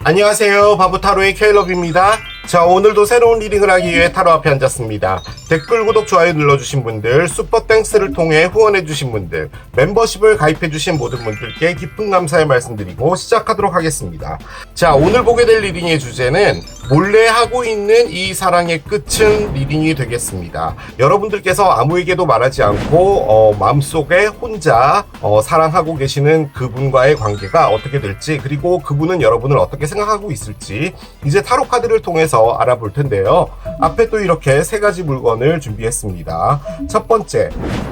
안녕하세요. 바보타로의 케일럽입니다. 자, 오늘도 새로운 리딩을 하기 위해 타로 앞에 앉았습니다. 댓글, 구독, 좋아요 눌러주신 분들, 슈퍼땡스를 통해 후원해주신 분들, 멤버십을 가입해주신 모든 분들께 깊은 감사의 말씀드리고 시작하도록 하겠습니다. 자, 오늘 보게 될 리딩의 주제는 몰래 하고 있는 이 사랑의 끝은 리딩이 되겠습니다. 여러분들께서 아무에게도 말하지 않고 마음속에 혼자 사랑하고 계시는 그분과의 관계가 어떻게 될지, 그리고 그분은 여러분을 어떻게 생각하고 있을지 이제 타로 카드를 통해서 알아볼 텐데요. 앞에 또 이렇게 세 가지 물건을 준비했습니다. 첫 번째,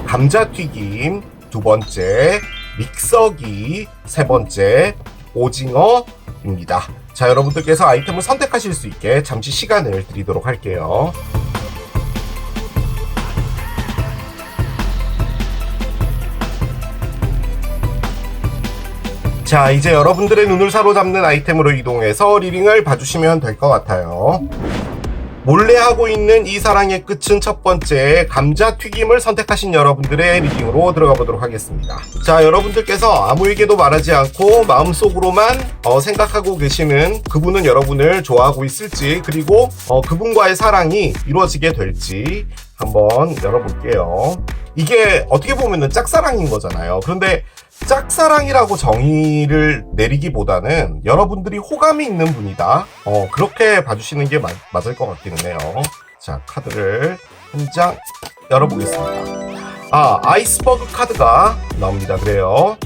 감자튀김. 두 번째, 믹서기. 세 번째, 오징어입니다. 자, 여러분들께서 아이템을 선택하실 수 있게 잠시 시간을 드리도록 할게요. 자, 이제 여러분들의 눈을 사로잡는 아이템으로 이동해서 리딩을 봐주시면 될 것 같아요. 몰래 하고 있는 이 사랑의 끝은 첫 번째, 감자튀김을 선택하신 여러분들의 리딩으로 들어가 보도록 하겠습니다. 자, 여러분들께서 아무에게도 말하지 않고 마음속으로만 생각하고 계시는 그분은 여러분을 좋아하고 있을지, 그리고 그분과의 사랑이 이루어지게 될지 한번 열어볼게요. 이게 어떻게 보면은 짝사랑인 거잖아요. 그런데 짝사랑이라고 정의를 내리기보다는 여러분들이 호감이 있는 분이다, 그렇게 봐주시는 게 맞을 것 같기는 해요. 자, 카드를 한 장 열어보겠습니다. 아이스버그 카드가 나옵니다. 그래요.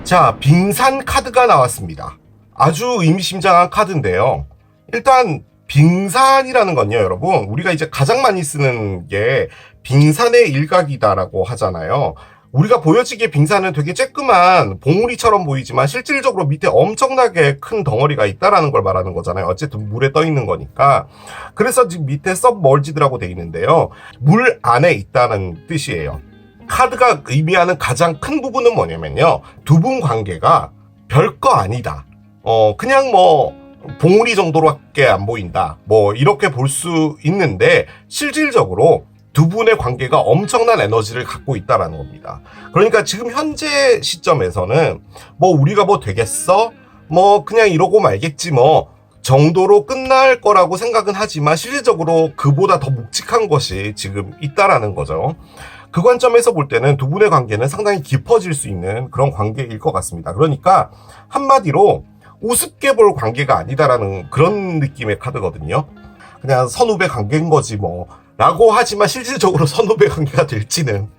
자, 빙산 카드가 나왔습니다. 아주 의미심장한 카드인데요. 일단 빙산이라는 건요, 여러분, 우리가 이제 가장 많이 쓰는 게 빙산의 일각이다라고 하잖아요. 우리가 보여지기에 빙산은 되게 쬐끄만 봉우리처럼 보이지만 실질적으로 밑에 엄청나게 큰 덩어리가 있다라는 걸 말하는 거잖아요. 어쨌든 물에 떠 있는 거니까. 그래서 지금 밑에 submerged라고 돼 있는데요. 물 안에 있다는 뜻이에요. 카드가 의미하는 가장 큰 부분은 뭐냐면요, 두 분 관계가 별거 아니다. 그냥 봉우리 정도로밖에 안 보인다, 이렇게 볼 수 있는데 실질적으로 두 분의 관계가 엄청난 에너지를 갖고 있다라는 겁니다. 그러니까 지금 현재 시점에서는 우리가 되겠어? 그냥 이러고 말겠지 정도로 끝날 거라고 생각은 하지만 실질적으로 그보다 더 묵직한 것이 지금 있다라는 거죠. 그 관점에서 볼 때는 두 분의 관계는 상당히 깊어질 수 있는 그런 관계일 것 같습니다. 그러니까 한마디로 우습게 볼 관계가 아니다라는 그런 느낌의 카드거든요. 그냥 선후배 관계인 거지 라고 하지만 실질적으로 선후배 관계가 될지는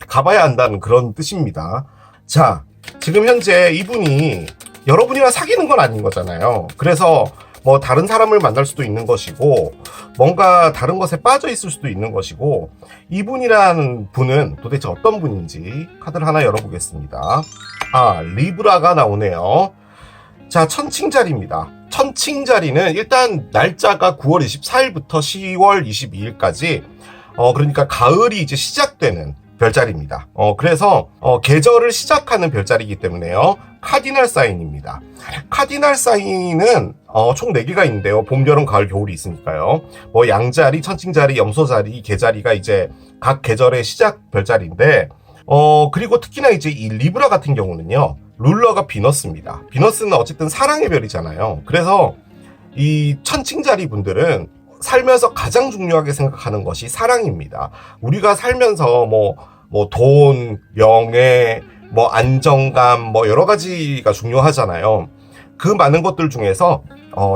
가봐야 한다는 그런 뜻입니다. 자, 지금 현재 이분이 여러분이랑 사귀는 건 아닌 거잖아요. 그래서 다른 사람을 만날 수도 있는 것이고, 뭔가 다른 것에 빠져 있을 수도 있는 것이고, 이분이라는 분은 도대체 어떤 분인지 카드를 하나 열어보겠습니다. 리브라가 나오네요. 자, 천칭자리입니다. 천칭자리는 일단 날짜가 9월 24일부터 10월 22일까지, 그러니까 가을이 이제 시작되는 별자리입니다. 그래서 계절을 시작하는 별자리이기 때문에요. 카디널 사인입니다. 카디널 사인은 총 4개가 있는데요. 봄, 여름, 가을, 겨울이 있으니까요. 양자리, 천칭자리, 염소자리, 개자리가 이제 각 계절의 시작 별자리인데, 그리고 특히나 이제 이 리브라 같은 경우는요, 룰러가 비너스입니다. 비너스는 어쨌든 사랑의 별이잖아요. 그래서 이 천칭자리 분들은 살면서 가장 중요하게 생각하는 것이 사랑입니다. 우리가 살면서 돈, 명예, 안정감, 여러 가지가 중요하잖아요. 그 많은 것들 중에서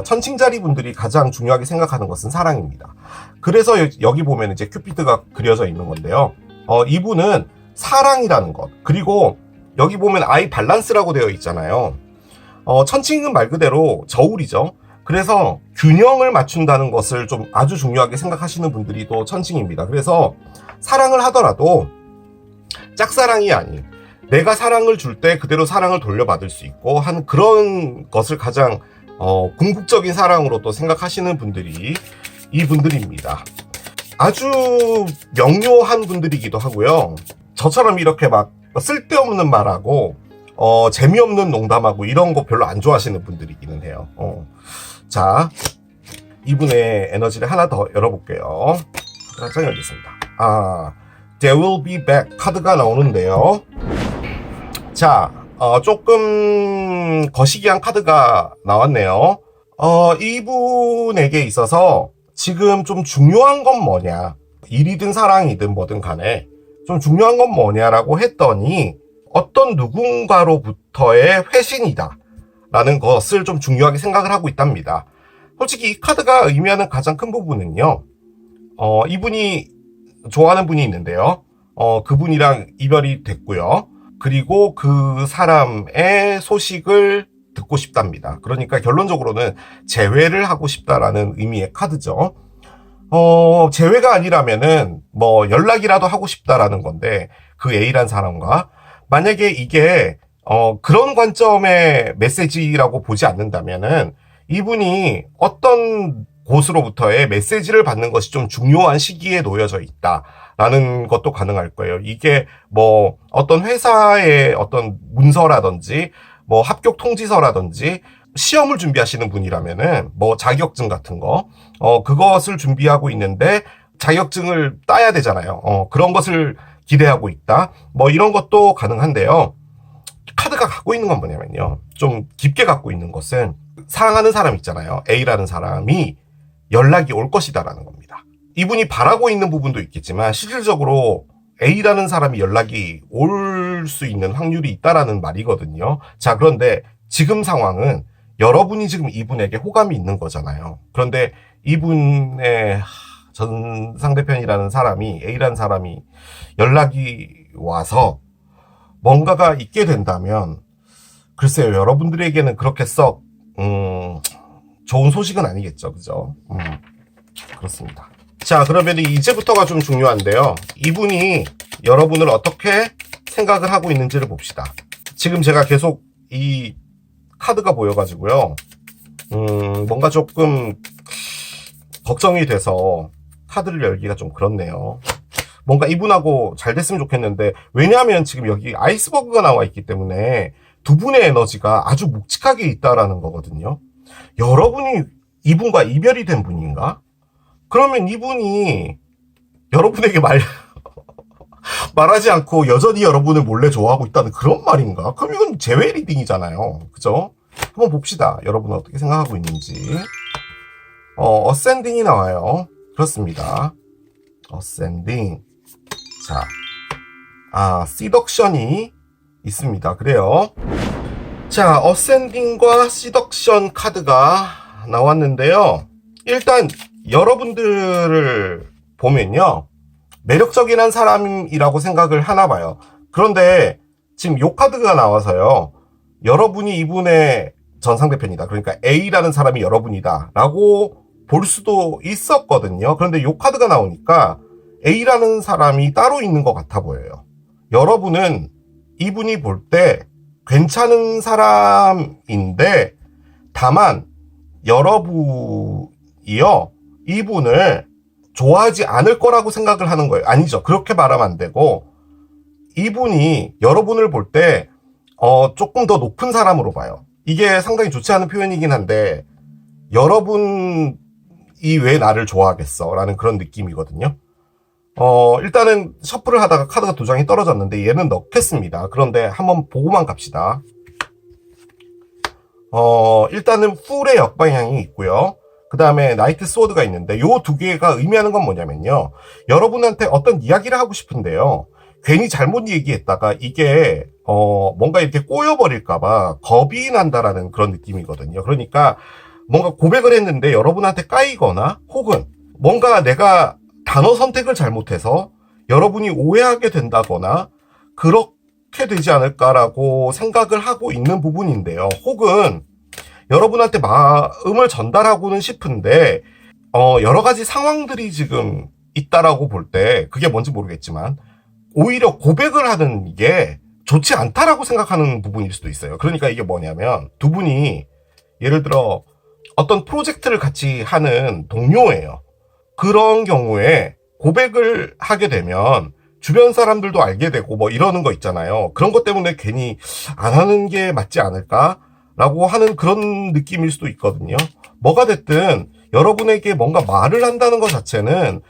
천칭자리 분들이 가장 중요하게 생각하는 것은 사랑입니다. 그래서 여기 보면 이제 큐피드가 그려져 있는 건데요. 이분은 사랑이라는 것, 그리고 여기 보면 아이 밸런스라고 되어 있잖아요. 천칭은 말 그대로 저울이죠. 그래서 균형을 맞춘다는 것을 좀 아주 중요하게 생각하시는 분들이 또 천칭입니다. 그래서 사랑을 하더라도 짝사랑이 아닌, 내가 사랑을 줄 때 그대로 사랑을 돌려받을 수 있고 하는 그런 것을 가장 궁극적인 사랑으로 또 생각하시는 분들이 이분들입니다. 아주 명료한 분들이기도 하고요. 저처럼 이렇게 쓸데없는 말하고 재미없는 농담하고 이런 거 별로 안 좋아하시는 분들이기는 해요. 자, 이분의 에너지를 하나 더 열어볼게요. 한 장 열겠습니다. They will be back 카드가 나오는데요. 자, 조금 거시기한 카드가 나왔네요. 이분에게 있어서 지금 좀 중요한 건 뭐냐, 일이든 사랑이든 뭐든 간에 좀 중요한 건 뭐냐라고 했더니 어떤 누군가로부터의 회신이다 라는 것을 좀 중요하게 생각을 하고 있답니다. 솔직히 이 카드가 의미하는 가장 큰 부분은요, 이분이 좋아하는 분이 있는데요, 그분이랑 이별이 됐고요, 그리고 그 사람의 소식을 듣고 싶답니다. 그러니까 결론적으로는 재회를 하고 싶다라는 의미의 카드죠. 재회가 아니라면은 뭐 연락이라도 하고 싶다라는 건데, 그 A란 사람과 만약에 이게 그런 관점의 메시지라고 보지 않는다면은 이분이 어떤 곳으로부터의 메시지를 받는 것이 좀 중요한 시기에 놓여져 있다라는 것도 가능할 거예요. 이게 뭐 어떤 회사의 어떤 문서라든지 뭐 합격 통지서라든지 시험을 준비하시는 분이라면은 뭐 자격증 같은 거 그것을 준비하고 있는데 자격증을 따야 되잖아요. 그런 것을 기대하고 있다, 뭐 이런 것도 가능한데요. 카드가 갖고 있는 건 뭐냐면요, 좀 깊게 갖고 있는 것은 사랑하는 사람 있잖아요, A라는 사람이 연락이 올 것이다라는 겁니다. 이분이 바라고 있는 부분도 있겠지만 실질적으로 A라는 사람이 연락이 올 수 있는 확률이 있다라는 말이거든요. 자, 그런데 지금 상황은 여러분이 지금 이분에게 호감이 있는 거잖아요. 그런데 이분의 전 상대편이라는 사람이, A라는 사람이 연락이 와서 뭔가가 있게 된다면 글쎄요, 여러분들에게는 그렇게 썩 좋은 소식은 아니겠죠, 그죠? 그렇습니다. 자, 그러면 이제부터가 좀 중요한데요, 이분이 여러분을 어떻게 생각을 하고 있는지를 봅시다. 지금 제가 계속 이 카드가 보여가지고요, 뭔가 조금 걱정이 돼서 카드를 열기가 좀 그렇네요. 뭔가 이분하고 잘 됐으면 좋겠는데, 왜냐하면 지금 여기 아이스버그가 나와 있기 때문에 두 분의 에너지가 아주 묵직하게 있다라는 거거든요. 여러분이 이분과 이별이 된 분인가? 그러면 이분이 여러분에게 말하지 않고 여전히 여러분을 몰래 좋아하고 있다는 그런 말인가? 그럼 이건 재회 리딩이잖아요, 그죠? 한번 봅시다, 여러분은 어떻게 생각하고 있는지. 어센딩이 나와요. 그렇습니다. 어센딩. 자, 시덕션이 있습니다. 그래요. 자, 어센딩과 시덕션 카드가 나왔는데요. 일단 여러분들을 보면요, 매력적인 한 사람이라고 생각을 하나 봐요. 그런데 지금 요 카드가 나와서요, 여러분이 이분의 전 상대편이다, 그러니까 A라는 사람이 여러분이다 라고 볼 수도 있었거든요. 그런데 요 카드가 나오니까 A라는 사람이 따로 있는 것 같아 보여요. 여러분은 이분이 볼 때 괜찮은 사람인데, 다만 여러분이요, 이분을 좋아하지 않을 거라고 생각을 하는 거예요. 아니죠, 그렇게 말하면 안 되고, 이분이 여러분을 볼 때 조금 더 높은 사람으로 봐요. 이게 상당히 좋지 않은 표현이긴 한데, 여러분이 왜 나를 좋아하겠어 라는 그런 느낌이거든요. 일단은 셔플을 하다가 카드가 두 장이 떨어졌는데 얘는 넣겠습니다. 그런데 한번 보고만 갑시다. 일단은 풀의 역방향이 있고요. 그 다음에 나이트 스워드가 있는데, 요 두 개가 의미하는 건 뭐냐면요, 여러분한테 어떤 이야기를 하고 싶은데요, 괜히 잘못 얘기했다가 이게 뭔가 이렇게 꼬여버릴까봐 겁이 난다라는 그런 느낌이거든요. 그러니까 뭔가 고백을 했는데 여러분한테 까이거나, 혹은 뭔가 내가 단어 선택을 잘못해서 여러분이 오해하게 된다거나 그렇게 되지 않을까라고 생각을 하고 있는 부분인데요. 혹은 여러분한테 마음을 전달하고는 싶은데 여러 가지 상황들이 지금 있다라고 볼 때, 그게 뭔지 모르겠지만 오히려 고백을 하는 게 좋지 않다라고 생각하는 부분일 수도 있어요. 그러니까 이게 뭐냐면, 두 분이 예를 들어 어떤 프로젝트를 같이 하는 동료예요. 그런 경우에 고백을 하게 되면 주변 사람들도 알게 되고 뭐 이러는 거 있잖아요. 그런 것 때문에 괜히 안 하는 게 맞지 않을까라고 하는 그런 느낌일 수도 있거든요. 뭐가 됐든 여러분에게 뭔가 말을 한다는 것 자체는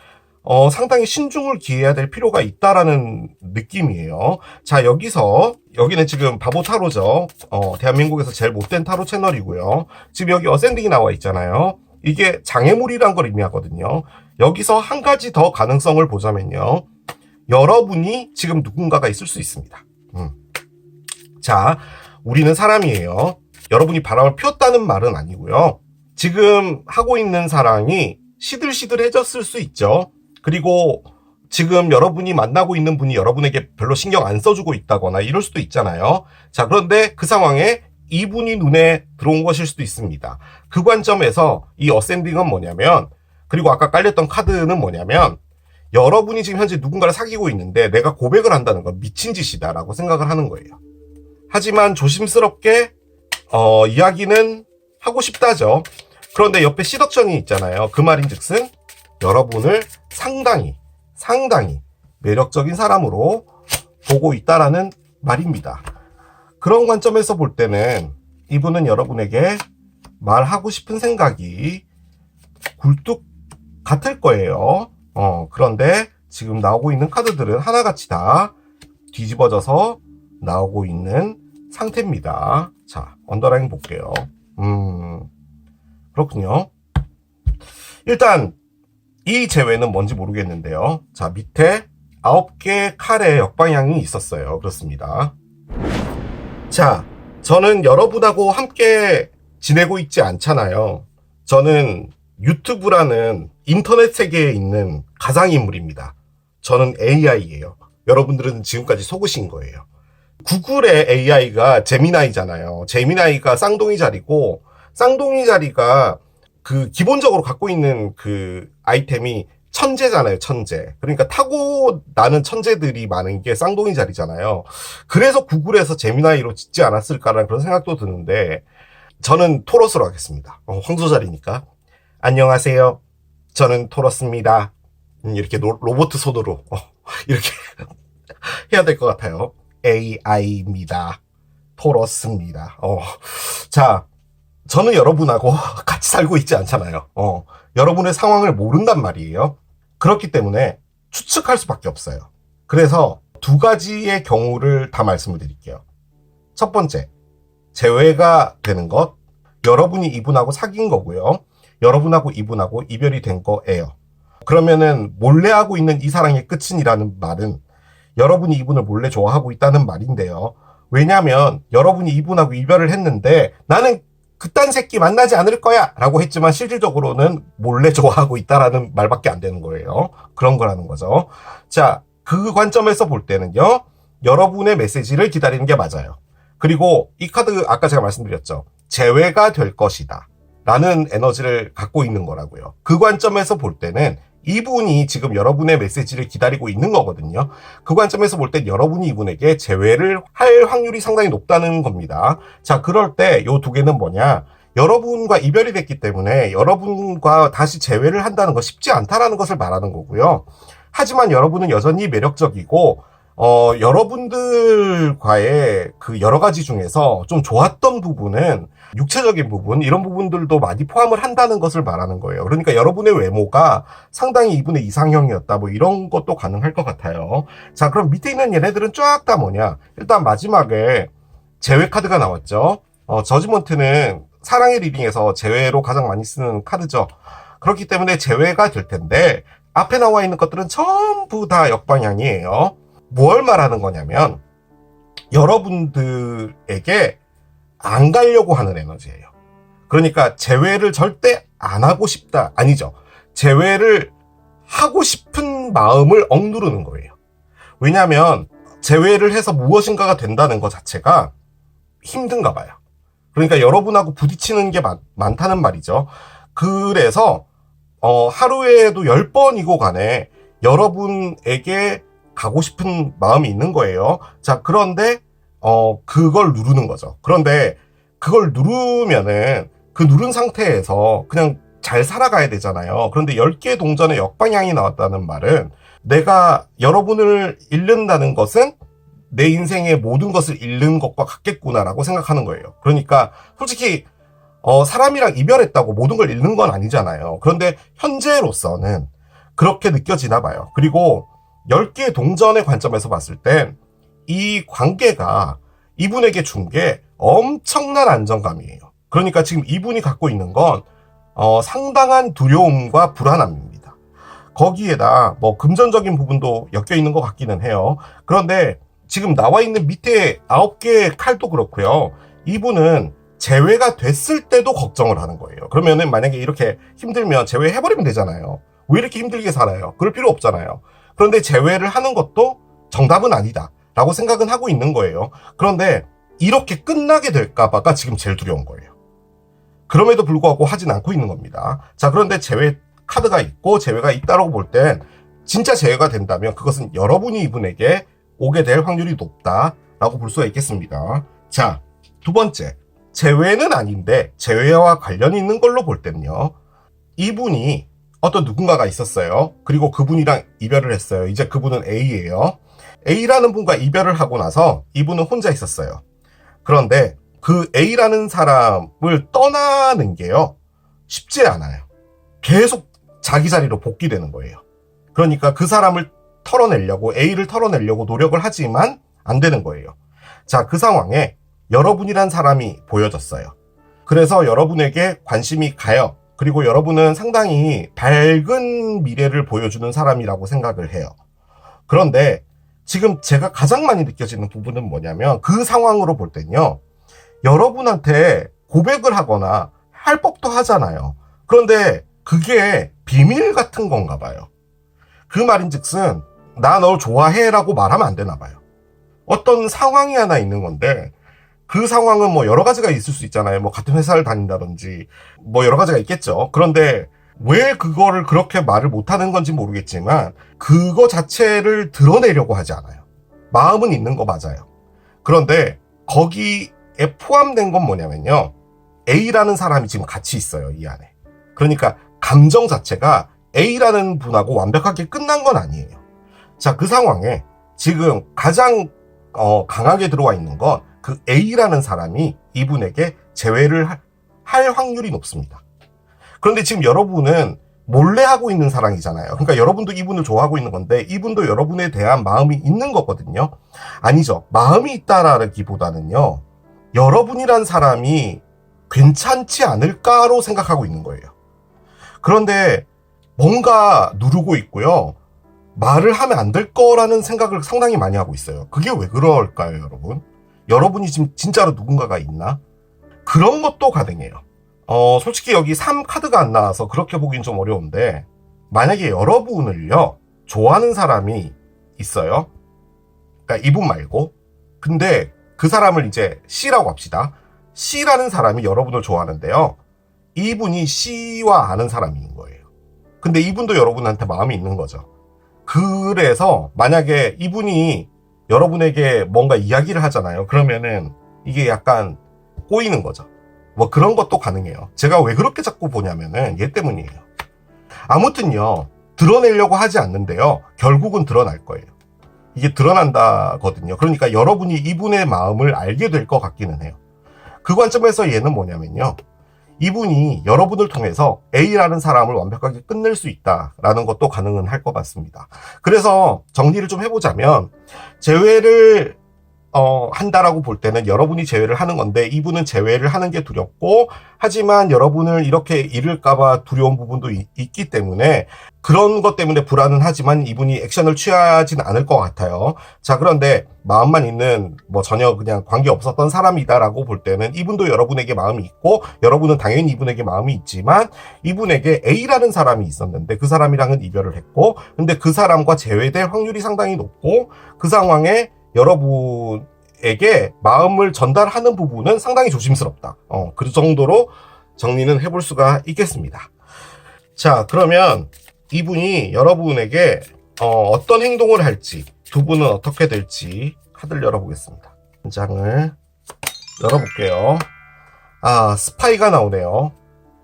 상당히 신중을 기해야 될 필요가 있다라는 느낌이에요. 자, 여기는 지금 바보 타로죠. 대한민국에서 제일 못된 타로 채널이고요. 지금 여기 어센딩이 나와 있잖아요. 이게 장애물이란 걸 의미하거든요. 여기서 한 가지 더 가능성을 보자면요. 여러분이 지금 누군가가 있을 수 있습니다. 자, 우리는 사람이에요. 여러분이 바람을 피웠다는 말은 아니고요. 지금 하고 있는 사랑이 시들시들해졌을 수 있죠. 그리고 지금 여러분이 만나고 있는 분이 여러분에게 별로 신경 안 써주고 있다거나 이럴 수도 있잖아요. 자, 그런데 그 상황에 이분이 눈에 들어온 것일 수도 있습니다. 그 관점에서 이 어센딩은 뭐냐면, 그리고 아까 깔렸던 카드는 뭐냐면, 여러분이 지금 현재 누군가를 사귀고 있는데 내가 고백을 한다는 건 미친 짓이다라고 생각을 하는 거예요. 하지만 조심스럽게 이야기는 하고 싶다죠. 그런데 옆에 시덕션이 있잖아요. 그 말인즉슨 여러분을 상당히 매력적인 사람으로 보고 있다라는 말입니다. 그런 관점에서 볼 때는 이분은 여러분에게 말하고 싶은 생각이 굴뚝 같을 거예요. 그런데 지금 나오고 있는 카드들은 하나같이 다 뒤집어져서 나오고 있는 상태입니다. 자, 언더라인 볼게요. 그렇군요. 일단 이 제외는 뭔지 모르겠는데요. 자, 밑에 9개 칼의 역방향이 있었어요. 그렇습니다. 자, 저는 여러분하고 함께 지내고 있지 않잖아요. 저는 유튜브라는 인터넷 세계에 있는 가상인물입니다. 저는 AI예요. 여러분들은 지금까지 속으신 거예요. 구글의 AI가 제미나이잖아요. 제미나이가 쌍둥이 자리고, 쌍둥이 자리가 그 기본적으로 갖고 있는 그 아이템이 천재잖아요, 천재. 그러니까 타고 나는 천재들이 많은 게 쌍둥이 자리잖아요. 그래서 구글에서 제미나이로 짓지 않았을까라는 그런 생각도 드는데, 저는 토러스로 하겠습니다. 황소자리니까. 안녕하세요. 저는 토러스입니다. 이렇게 로봇 손으로 이렇게 해야 될 것 같아요. AI입니다. 토러스입니다. 자, 저는 여러분하고 같이 살고 있지 않잖아요. 여러분의 상황을 모른단 말이에요. 그렇기 때문에 추측할 수밖에 없어요. 그래서 두 가지의 경우를 다 말씀을 드릴게요. 첫 번째, 재회가 되는 것. 여러분이 이분하고 사귄 거고요. 여러분하고 이분하고 이별이 된 거예요. 그러면은 몰래 하고 있는 이 사랑의 끝은이라는 말은 여러분이 이분을 몰래 좋아하고 있다는 말인데요. 왜냐하면 여러분이 이분하고 이별을 했는데 나는 그딴 새끼 만나지 않을 거야 라고 했지만 실질적으로는 몰래 좋아하고 있다라는 말밖에 안 되는 거예요. 그런 거라는 거죠. 자, 그 관점에서 볼 때는요. 여러분의 메시지를 기다리는 게 맞아요. 그리고 이 카드 아까 제가 말씀드렸죠. 재회가 될 것이다 라는 에너지를 갖고 있는 거라고요. 그 관점에서 볼 때는 이분이 지금 여러분의 메시지를 기다리고 있는 거거든요. 그 관점에서 볼 때 여러분이 이분에게 재회를 할 확률이 상당히 높다는 겁니다. 자, 그럴 때 요 두 개는 뭐냐? 여러분과 이별이 됐기 때문에 여러분과 다시 재회를 한다는 거 쉽지 않다라는 것을 말하는 거고요. 하지만 여러분은 여전히 매력적이고 여러분들과의 그 여러 가지 중에서 좀 좋았던 부분은 육체적인 부분, 이런 부분들도 많이 포함을 한다는 것을 말하는 거예요. 그러니까 여러분의 외모가 상당히 이분의 이상형이었다, 뭐 이런 것도 가능할 것 같아요. 자, 그럼 밑에 있는 얘네들은 쫙 다 뭐냐? 일단 마지막에 재회 카드가 나왔죠. 저지먼트는 사랑의 리딩에서 재회로 가장 많이 쓰는 카드죠. 그렇기 때문에 재회가 될 텐데 앞에 나와 있는 것들은 전부 다 역방향이에요. 뭘 말하는 거냐면 여러분들에게 안 가려고 하는 에너지예요. 그러니까 재회를 절대 안 하고 싶다. 아니죠. 재회를 하고 싶은 마음을 억누르는 거예요. 왜냐하면 재회를 해서 무엇인가가 된다는 것 자체가 힘든가 봐요. 그러니까 여러분하고 부딪히는 게 많다는 말이죠. 그래서 하루에도 10번이고 간에 여러분에게 가고 싶은 마음이 있는 거예요. 자, 그런데 그걸 누르는 거죠. 그런데 그걸 누르면은 그 누른 상태에서 그냥 잘 살아가야 되잖아요. 그런데 10개 동전의 역방향이 나왔다는 말은 내가 여러분을 잃는다는 것은 내 인생의 모든 것을 잃는 것과 같겠구나라고 생각하는 거예요. 그러니까 솔직히 사람이랑 이별했다고 모든 걸 잃는 건 아니잖아요. 그런데 현재로서는 그렇게 느껴지나 봐요. 그리고 10개의 동전의 관점에서 봤을 땐 이 관계가 이분에게 준 게 엄청난 안정감이에요. 그러니까 지금 이분이 갖고 있는 건 상당한 두려움과 불안함입니다. 거기에다 뭐 금전적인 부분도 엮여 있는 것 같기는 해요. 그런데 지금 나와 있는 밑에 9개의 칼도 그렇고요. 이분은 제외가 됐을 때도 걱정을 하는 거예요. 그러면은 만약에 이렇게 힘들면 제외해버리면 되잖아요. 왜 이렇게 힘들게 살아요? 그럴 필요 없잖아요. 그런데 제외를 하는 것도 정답은 아니다 라고 생각은 하고 있는 거예요. 그런데 이렇게 끝나게 될까봐가 지금 제일 두려운 거예요. 그럼에도 불구하고 하진 않고 있는 겁니다. 자, 그런데 제외 카드가 있고 제외가 있다고 볼 땐 진짜 제외가 된다면 그것은 여러분이 이분에게 오게 될 확률이 높다라고 볼 수가 있겠습니다. 자, 두 번째, 제외는 아닌데 제외와 관련이 있는 걸로 볼 때는요. 이분이 어떤 누군가가 있었어요. 그리고 그분이랑 이별을 했어요. 이제 그분은 A예요. A라는 분과 이별을 하고 나서 이분은 혼자 있었어요. 그런데 그 A라는 사람을 떠나는 게요. 쉽지 않아요. 계속 자기 자리로 복귀되는 거예요. 그러니까 그 사람을 털어내려고, A를 털어내려고 노력을 하지만 안 되는 거예요. 자, 그 상황에 여러분이란 사람이 보여졌어요. 그래서 여러분에게 관심이 가요. 그리고 여러분은 상당히 밝은 미래를 보여주는 사람이라고 생각을 해요. 그런데 지금 제가 가장 많이 느껴지는 부분은 뭐냐면 그 상황으로 볼 땐요. 여러분한테 고백을 하거나 할 법도 하잖아요. 그런데 그게 비밀 같은 건가 봐요. 그 말인즉슨 나 널 좋아해 라고 말하면 안 되나 봐요. 어떤 상황이 하나 있는 건데 그 상황은 뭐 여러 가지가 있을 수 있잖아요. 뭐 같은 회사를 다닌다든지 뭐 여러 가지가 있겠죠. 그런데 왜 그거를 그렇게 말을 못하는 건지 모르겠지만 그거 자체를 드러내려고 하지 않아요. 마음은 있는 거 맞아요. 그런데 거기에 포함된 건 뭐냐면요. A라는 사람이 지금 같이 있어요. 이 안에. 그러니까 감정 자체가 A라는 분하고 완벽하게 끝난 건 아니에요. 자, 그 상황에 지금 가장 강하게 들어와 있는 건 그 A라는 사람이 이분에게 재회를 할 확률이 높습니다. 그런데 지금 여러분은 몰래 하고 있는 사랑이잖아요. 그러니까 여러분도 이분을 좋아하고 있는 건데 이분도 여러분에 대한 마음이 있는 거거든요. 아니죠. 마음이 있다라기보다는요. 여러분이란 사람이 괜찮지 않을까로 생각하고 있는 거예요. 그런데 뭔가 누르고 있고요. 말을 하면 안 될 거라는 생각을 상당히 많이 하고 있어요. 그게 왜 그럴까요, 여러분? 여러분이 지금 진짜로 누군가가 있나? 그런 것도 가능해요. 솔직히 여기 3카드가 안 나와서 그렇게 보긴 좀 어려운데 만약에 여러분을요 좋아하는 사람이 있어요. 그러니까 이분 말고. 근데 그 사람을 이제 C라고 합시다. C라는 사람이 여러분을 좋아하는데요. 이분이 C와 아는 사람인 거예요. 근데 이분도 여러분한테 마음이 있는 거죠. 그래서 만약에 이분이 여러분에게 뭔가 이야기를 하잖아요. 그러면은 이게 약간 꼬이는 거죠. 뭐 그런 것도 가능해요. 제가 왜 그렇게 자꾸 보냐면은 얘 때문이에요. 아무튼요. 드러내려고 하지 않는데요. 결국은 드러날 거예요. 이게 드러난다거든요. 그러니까 여러분이 이분의 마음을 알게 될 것 같기는 해요. 그 관점에서 얘는 뭐냐면요. 이분이 여러분을 통해서 A라는 사람을 완벽하게 끝낼 수 있다라는 것도 가능은 할 것 같습니다. 그래서 정리를 좀 해보자면 제외를 한다라고 볼 때는 여러분이 제외를 하는 건데 이분은 제외를 하는 게 두렵고 하지만 여러분을 이렇게 잃을까봐 두려운 부분도 있기 때문에 그런 것 때문에 불안은 하지만 이분이 액션을 취하진 않을 것 같아요. 자, 그런데 마음만 있는 뭐 전혀 그냥 관계 없었던 사람이다라고 볼 때는 이분도 여러분에게 마음이 있고 여러분은 당연히 이분에게 마음이 있지만 이분에게 A라는 사람이 있었는데 그 사람이랑은 이별을 했고 근데 그 사람과 재회될 확률이 상당히 높고 그 상황에 여러분에게 마음을 전달하는 부분은 상당히 조심스럽다. 그 정도로 정리는 해볼 수가 있겠습니다. 자, 그러면 이분이 여러분에게 어떤 행동을 할지, 두 분은 어떻게 될지 카드를 열어보겠습니다. 한 장을 열어볼게요. 아, 스파이가 나오네요.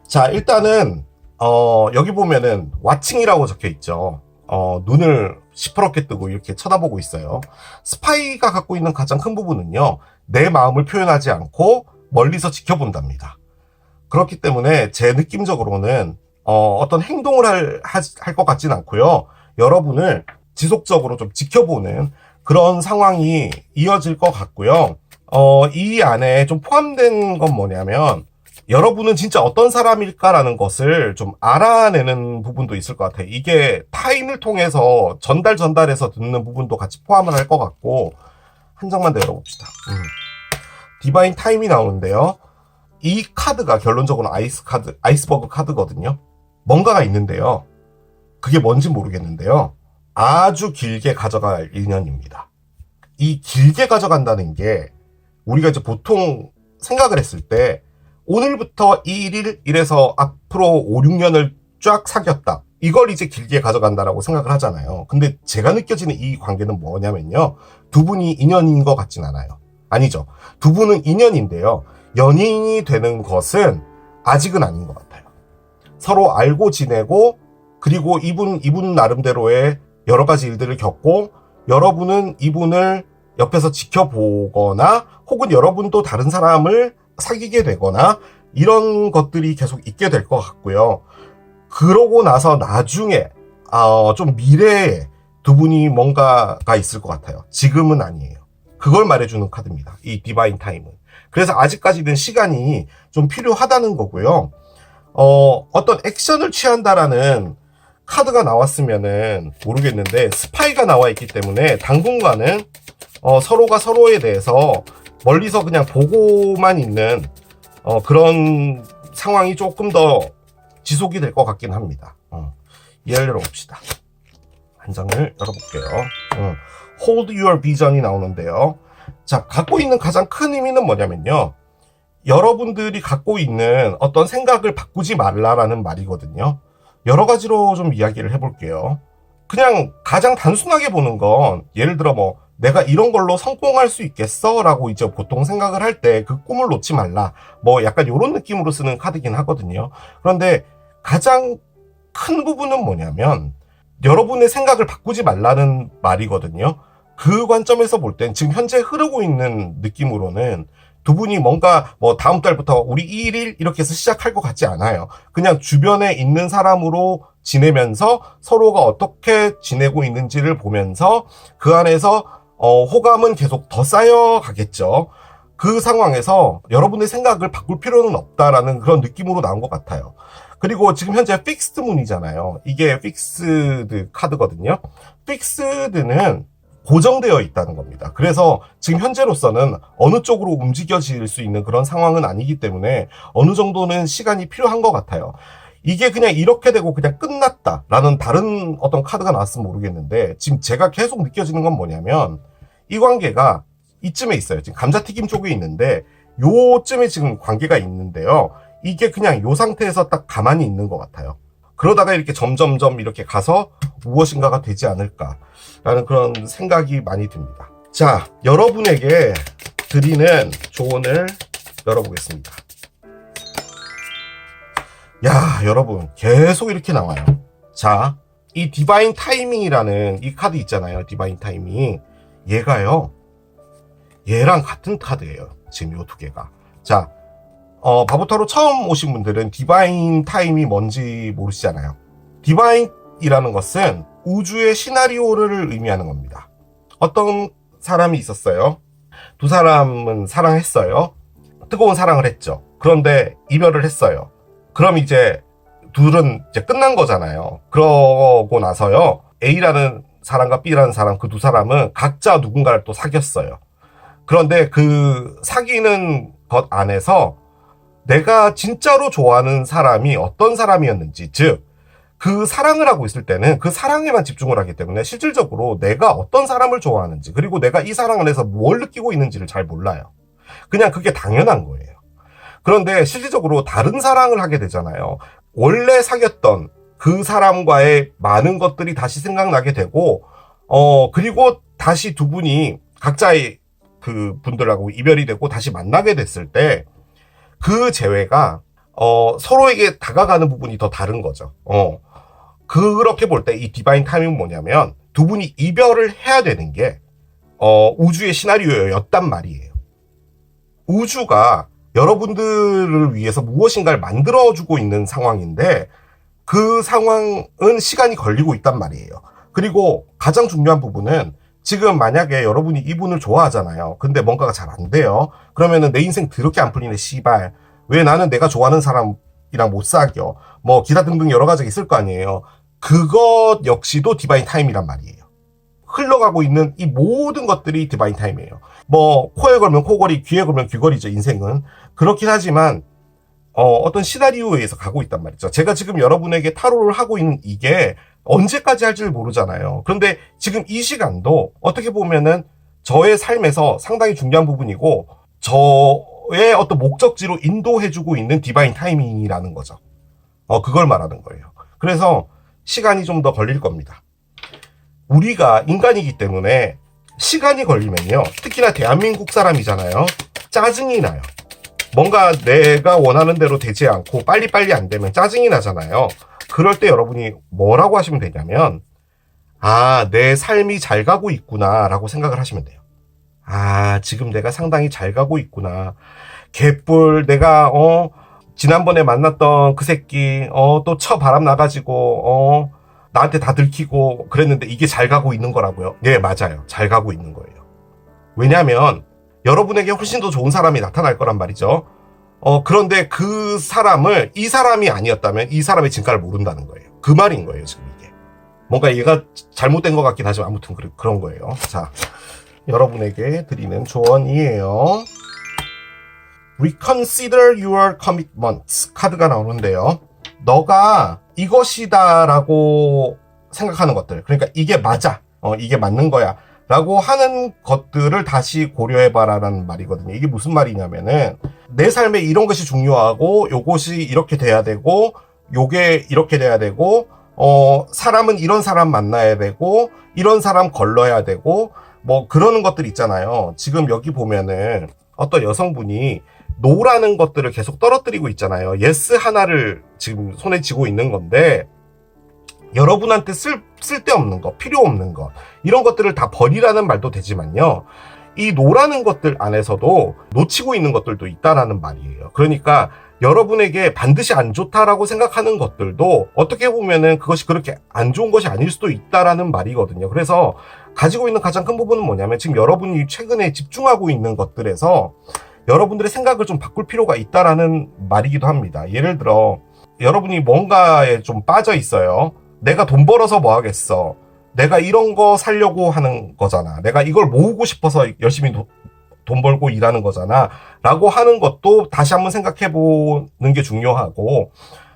자, 일단은 여기 보면은 와칭이라고 적혀 있죠. 눈을 시퍼렇게 뜨고 이렇게 쳐다보고 있어요. 스파이가 갖고 있는 가장 큰 부분은요. 내 마음을 표현하지 않고 멀리서 지켜본답니다. 그렇기 때문에 제 느낌적으로는 어떤 행동을 할 것 같진 않고요. 여러분을 지속적으로 좀 지켜보는 그런 상황이 이어질 것 같고요. 이 안에 좀 포함된 건 뭐냐면, 여러분은 진짜 어떤 사람일까라는 것을 좀 알아내는 부분도 있을 것 같아요. 이게 타인을 통해서 전달해서 듣는 부분도 같이 포함을 할 것 같고, 한 장만 더 열어봅시다. 디바인 타임이 나오는데요. 이 카드가 결론적으로 아이스버그 카드거든요. 뭔가가 있는데요. 그게 뭔지 모르겠는데요. 아주 길게 가져갈 인연입니다. 이 길게 가져간다는 게 우리가 이제 보통 생각을 했을 때 오늘부터 2일 이래서 앞으로 5, 6년을 쫙 사귀었다. 이걸 이제 길게 가져간다라고 생각을 하잖아요. 근데 제가 느껴지는 이 관계는 뭐냐면요. 두 분이 인연인 것 같진 않아요. 아니죠. 두 분은 인연인데요. 연인이 되는 것은 아직은 아닌 것 같아요. 서로 알고 지내고, 그리고 이분 나름대로의 여러 가지 일들을 겪고, 여러분은 이분을 옆에서 지켜보거나, 혹은 여러분도 다른 사람을 사귀게 되거나, 이런 것들이 계속 있게 될 것 같고요. 그러고 나서 나중에, 좀 미래에 두 분이 뭔가가 있을 것 같아요. 지금은 아니에요. 그걸 말해주는 카드입니다. 이 디바인 타임은. 그래서 아직까지는 시간이 좀 필요하다는 거고요. 어떤 액션을 취한다라는 카드가 나왔으면은 모르겠는데, 스파이가 나와 있기 때문에 당분간은 서로가 서로에 대해서 멀리서 그냥 보고만 있는 그런 상황이 조금 더 지속이 될 것 같긴 합니다. 이해를 열어봅시다. 한 장을 열어볼게요. Hold your vision이 나오는데요. 자, 갖고 있는 가장 큰 의미는 뭐냐면요. 여러분들이 갖고 있는 어떤 생각을 바꾸지 말라라는 말이거든요. 여러 가지로 좀 이야기를 해볼게요. 그냥 가장 단순하게 보는 건, 예를 들어 뭐 내가 이런 걸로 성공할 수 있겠어? 라고 이제 보통 생각을 할 때 그 꿈을 놓지 말라. 뭐 약간 이런 느낌으로 쓰는 카드긴 하거든요. 그런데 가장 큰 부분은 뭐냐면, 여러분의 생각을 바꾸지 말라는 말이거든요. 그 관점에서 볼 땐 지금 현재 흐르고 있는 느낌으로는 두 분이 뭔가 뭐 다음 달부터 우리 1일 이렇게 해서 시작할 것 같지 않아요. 그냥 주변에 있는 사람으로 지내면서 서로가 어떻게 지내고 있는지를 보면서 그 안에서 호감은 계속 더 쌓여가겠죠. 그 상황에서 여러분의 생각을 바꿀 필요는 없다라는 그런 느낌으로 나온 것 같아요. 그리고 지금 현재 픽스드 문이잖아요. 이게 픽스드 카드거든요. 픽스드는 고정되어 있다는 겁니다. 그래서 지금 현재로서는 어느 쪽으로 움직여질 수 있는 그런 상황은 아니기 때문에 어느 정도는 시간이 필요한 것 같아요. 이게 그냥 이렇게 되고 그냥 끝났다라는 다른 어떤 카드가 나왔으면 모르겠는데, 지금 제가 계속 느껴지는 건 뭐냐면, 이 관계가 이쯤에 있어요. 지금 감자튀김 쪽에 있는데 요쯤에 지금 관계가 있는데요. 이게 그냥 요 상태에서 딱 가만히 있는 것 같아요. 그러다가 이렇게 점점점 이렇게 가서 무엇인가가 되지 않을까라는 그런 생각이 많이 듭니다. 자, 여러분에게 드리는 조언을 열어보겠습니다. 야, 여러분, 계속 이렇게 나와요. 자, 이 디바인 타이밍이라는 이 카드 있잖아요. 디바인 타이밍. 얘가요, 얘랑 같은 카드예요. 지금 요 두 개가. 자, 바보타로 처음 오신 분들은 디바인 타임이 뭔지 모르시잖아요. 디바인이라는 것은 우주의 시나리오를 의미하는 겁니다. 어떤 사람이 있었어요. 두 사람은 사랑했어요. 뜨거운 사랑을 했죠. 그런데 이별을 했어요. 그럼 이제 둘은 이제 끝난 거잖아요. 그러고 나서요, A라는 사람과 B라는 사람, 그 두 사람은 각자 누군가를 또 사귀었어요. 그런데 그 사귀는 것 안에서 내가 진짜로 좋아하는 사람이 어떤 사람이었는지, 즉 그 사랑을 하고 있을 때는 그 사랑에만 집중을 하기 때문에 실질적으로 내가 어떤 사람을 좋아하는지, 그리고 내가 이 사랑 안에서 뭘 느끼고 있는지를 잘 몰라요. 그냥 그게 당연한 거예요. 그런데 실질적으로 다른 사랑을 하게 되잖아요. 원래 사귀었던 그 사람과의 많은 것들이 다시 생각나게 되고, 그리고 다시 두 분이 각자의 그 분들하고 이별이 되고 다시 만나게 됐을 때 그 재회가 서로에게 다가가는 부분이 더 다른 거죠. 그렇게 볼 때 이 디바인 타임은 뭐냐면, 두 분이 이별을 해야 되는 게 우주의 시나리오였단 말이에요. 우주가 여러분들을 위해서 무엇인가를 만들어주고 있는 상황인데, 그 상황은 시간이 걸리고 있단 말이에요. 그리고 가장 중요한 부분은 지금 만약에 여러분이 이분을 좋아하잖아요. 근데 뭔가가 잘 안 돼요. 그러면은 내 인생 더럽게 안 풀리네, 씨발. 왜 나는 내가 좋아하는 사람이랑 못 사겨? 뭐 기타 등등 여러 가지가 있을 거 아니에요. 그것 역시도 디바인 타임이란 말이에요. 흘러가고 있는 이 모든 것들이 디바인 타임이에요. 뭐 코에 걸면 코걸이, 귀에 걸면 귀걸이죠, 인생은. 그렇긴 하지만 어떤 시나리오에 의해서 가고 있단 말이죠. 제가 지금 여러분에게 타로를 하고 있는 이게 언제까지 할지를 모르잖아요. 그런데 지금 이 시간도 어떻게 보면은 저의 삶에서 상당히 중요한 부분이고 저의 어떤 목적지로 인도해주고 있는 디바인 타이밍이라는 거죠. 그걸 말하는 거예요. 그래서 시간이 좀 더 걸릴 겁니다. 우리가 인간이기 때문에 시간이 걸리면요, 특히나 대한민국 사람이잖아요, 짜증이 나요. 뭔가 내가 원하는 대로 되지 않고 빨리빨리 안 되면 짜증이 나잖아요. 그럴 때 여러분이 뭐라고 하시면 되냐면, 아, 내 삶이 잘 가고 있구나 라고 생각을 하시면 돼요. 아, 지금 내가 상당히 잘 가고 있구나. 개뿔, 내가 지난번에 만났던 그 새끼 또 바람 나가지고 나한테 다 들키고 그랬는데 이게 잘 가고 있는 거라고요? 네, 맞아요. 잘 가고 있는 거예요. 왜냐하면 여러분에게 훨씬 더 좋은 사람이 나타날 거란 말이죠. 그런데 그 사람을 이 사람이 아니었다면 이 사람의 진가를 모른다는 거예요. 그 말인 거예요, 지금 이게. 뭔가 얘가 잘못된 것 같긴 하지만 아무튼 그런 거예요. 자, 여러분에게 드리는 조언이에요. Reconsider your commitments 카드가 나오는데요. 너가 이것이다 라고 생각하는 것들, 그러니까 이게 맞아, 이게 맞는 거야 라고 하는 것들을 다시 고려해봐라는 말이거든요. 이게 무슨 말이냐면은 내 삶에 이런 것이 중요하고 요것이 이렇게 돼야 되고 요게 이렇게 돼야 되고 사람은 이런 사람 만나야 되고 이런 사람 걸러야 되고 뭐 그러는 것들 있잖아요. 지금 여기 보면은 어떤 여성분이 노라는 것들을 계속 떨어뜨리고 있잖아요. 예스 하나를 지금 손에 쥐고 있는 건데 여러분한테 쓸데없는 거, 필요 없는 거, 이런 것들을 다 버리라는 말도 되지만요, 이 노라는 것들 안에서도 놓치고 있는 것들도 있다라는 말이에요. 그러니까 여러분에게 반드시 안 좋다라고 생각하는 것들도 어떻게 보면은 그것이 그렇게 안 좋은 것이 아닐 수도 있다라는 말이거든요. 그래서 가지고 있는 가장 큰 부분은 뭐냐면 지금 여러분이 최근에 집중하고 있는 것들에서 여러분들의 생각을 좀 바꿀 필요가 있다라는 말이기도 합니다. 예를 들어 여러분이 뭔가에 좀 빠져 있어요. 내가 돈 벌어서 뭐 하겠어. 내가 이런 거 살려고 하는 거잖아. 내가 이걸 모으고 싶어서 열심히 돈 벌고 일하는 거잖아. 라고 하는 것도 다시 한번 생각해 보는 게 중요하고,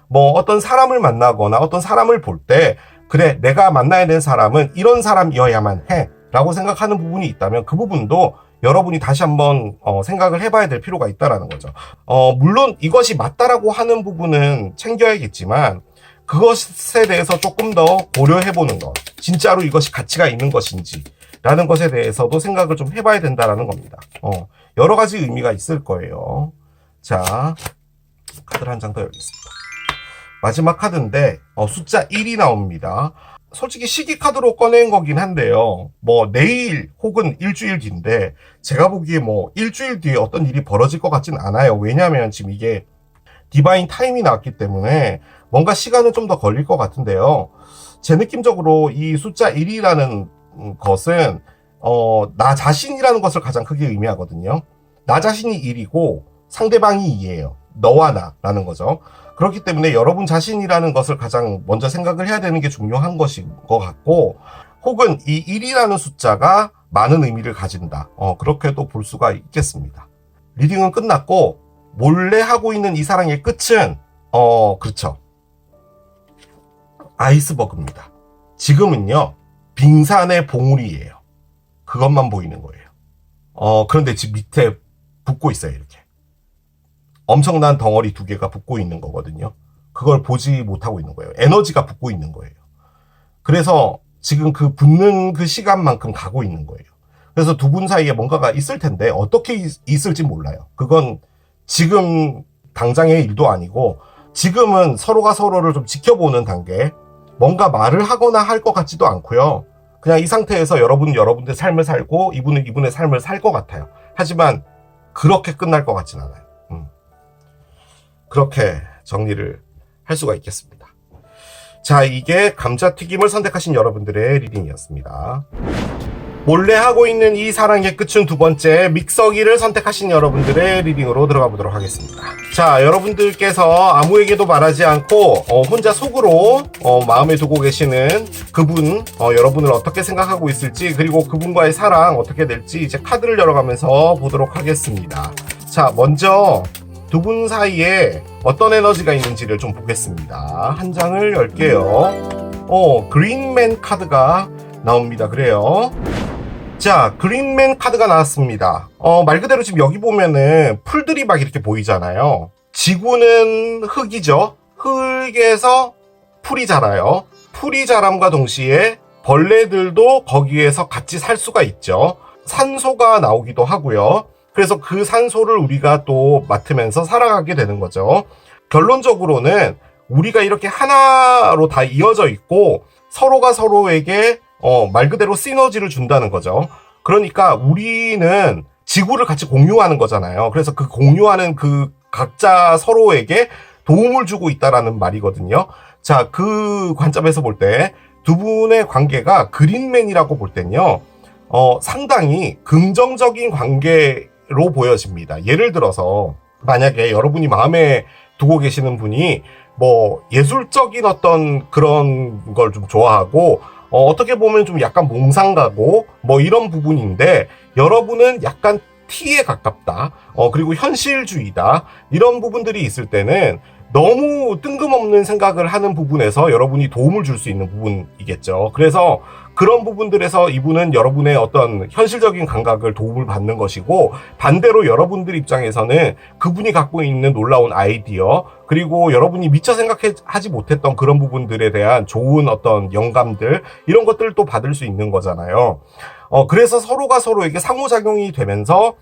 뭐 어떤 사람을 만나거나 어떤 사람을 볼 때, 그래, 내가 만나야 되는 사람은 이런 사람이어야만 해. 라고 생각하는 부분이 있다면 그 부분도 여러분이 다시 한번 생각을 해봐야 될 필요가 있다라는 거죠. 물론 이것이 맞다라고 하는 부분은 챙겨야겠지만 그것에 대해서 조금 더 고려해보는 것, 진짜로 이것이 가치가 있는 것인지 라는 것에 대해서도 생각을 좀 해봐야 된다라는 겁니다. 여러 가지 의미가 있을 거예요. 자, 카드를 한 장 더 열겠습니다. 마지막 카드인데 숫자 1이 나옵니다. 솔직히 시기 카드로 꺼낸 거긴 한데요. 뭐 내일 혹은 일주일 뒤인데 제가 보기에 뭐 일주일 뒤에 어떤 일이 벌어질 것 같진 않아요. 왜냐하면 지금 이게 디바인 타임이 나왔기 때문에 뭔가 시간은 좀 더 걸릴 것 같은데요. 제 느낌적으로 이 숫자 1이라는 것은 나 자신이라는 것을 가장 크게 의미하거든요. 나 자신이 1이고 상대방이 2예요. 너와 나라는 거죠. 그렇기 때문에 여러분 자신이라는 것을 가장 먼저 생각을 해야 되는 게 중요한 것인 것 같고, 혹은 이 1이라는 숫자가 많은 의미를 가진다. 그렇게도 볼 수가 있겠습니다. 리딩은 끝났고, 몰래 하고 있는 이 사랑의 끝은, 그렇죠. 아이스버그입니다. 지금은요, 빙산의 봉우리예요. 그것만 보이는 거예요. 그런데 지금 밑에 붙고 있어요, 이렇게. 엄청난 덩어리 2개가 붙고 있는 거거든요. 그걸 보지 못하고 있는 거예요. 에너지가 붙고 있는 거예요. 그래서 지금 그 붙는 그 시간만큼 가고 있는 거예요. 그래서 두 분 사이에 뭔가가 있을 텐데 어떻게 있을지 몰라요. 그건 지금 당장의 일도 아니고 지금은 서로가 서로를 좀 지켜보는 단계, 뭔가 말을 하거나 할 것 같지도 않고요. 그냥 이 상태에서 여러분의 삶을 살고 이분은 이분의 삶을 살 것 같아요. 하지만 그렇게 끝날 것 같진 않아요. 그렇게 정리를 할 수가 있겠습니다. 자, 이게 감자튀김을 선택하신 여러분들의 리딩이었습니다. 몰래 하고 있는 이 사랑의 끝은 두 번째, 믹서기를 선택하신 여러분들의 리딩으로 들어가 보도록 하겠습니다. 자, 여러분들께서 아무에게도 말하지 않고 혼자 속으로 마음에 두고 계시는 그분, 여러분을 어떻게 생각하고 있을지, 그리고 그분과의 사랑 어떻게 될지 이제 카드를 열어가면서 보도록 하겠습니다. 자, 먼저 두 분 사이에 어떤 에너지가 있는지를 좀 보겠습니다. 한 장을 열게요. 그린맨 카드가 나옵니다. 그래요. 자, 그린맨 카드가 나왔습니다. 말 그대로 지금 여기 보면은 풀들이 막 이렇게 보이잖아요. 지구는 흙이죠. 흙에서 풀이 자라요. 풀이 자람과 동시에 벌레들도 거기에서 같이 살 수가 있죠. 산소가 나오기도 하고요. 그래서 그 산소를 우리가 또 맡으면서 살아가게 되는 거죠. 결론적으로는 우리가 이렇게 하나로 다 이어져 있고 서로가 서로에게 말 그대로 시너지를 준다는 거죠. 그러니까 우리는 지구를 같이 공유하는 거잖아요. 그래서 그 공유하는 그 각자 서로에게 도움을 주고 있다라는 말이거든요. 자, 그 관점에서 볼 때 두 분의 관계가 그린맨이라고 볼 땐요, 상당히 긍정적인 관계로 보여집니다. 예를 들어서 만약에 여러분이 마음에 두고 계시는 분이 뭐 예술적인 어떤 그런 걸 좀 좋아하고 어떻게 보면 좀 약간 몽상가고 뭐 이런 부분인데 여러분은 약간 T에 가깝다. 그리고 현실주의다. 이런 부분들이 있을 때는 너무 뜬금없는 생각을 하는 부분에서 여러분이 도움을 줄 수 있는 부분이겠죠. 그래서 그런 부분들에서 이분은 여러분의 어떤 현실적인 감각을 도움을 받는 것이고, 반대로 여러분들 입장에서는 그분이 갖고 있는 놀라운 아이디어, 그리고 여러분이 미처 생각하지 못했던 그런 부분들에 대한 좋은 어떤 영감들, 이런 것들을 또 받을 수 있는 거잖아요. 그래서 서로가 서로에게 상호작용이 되면서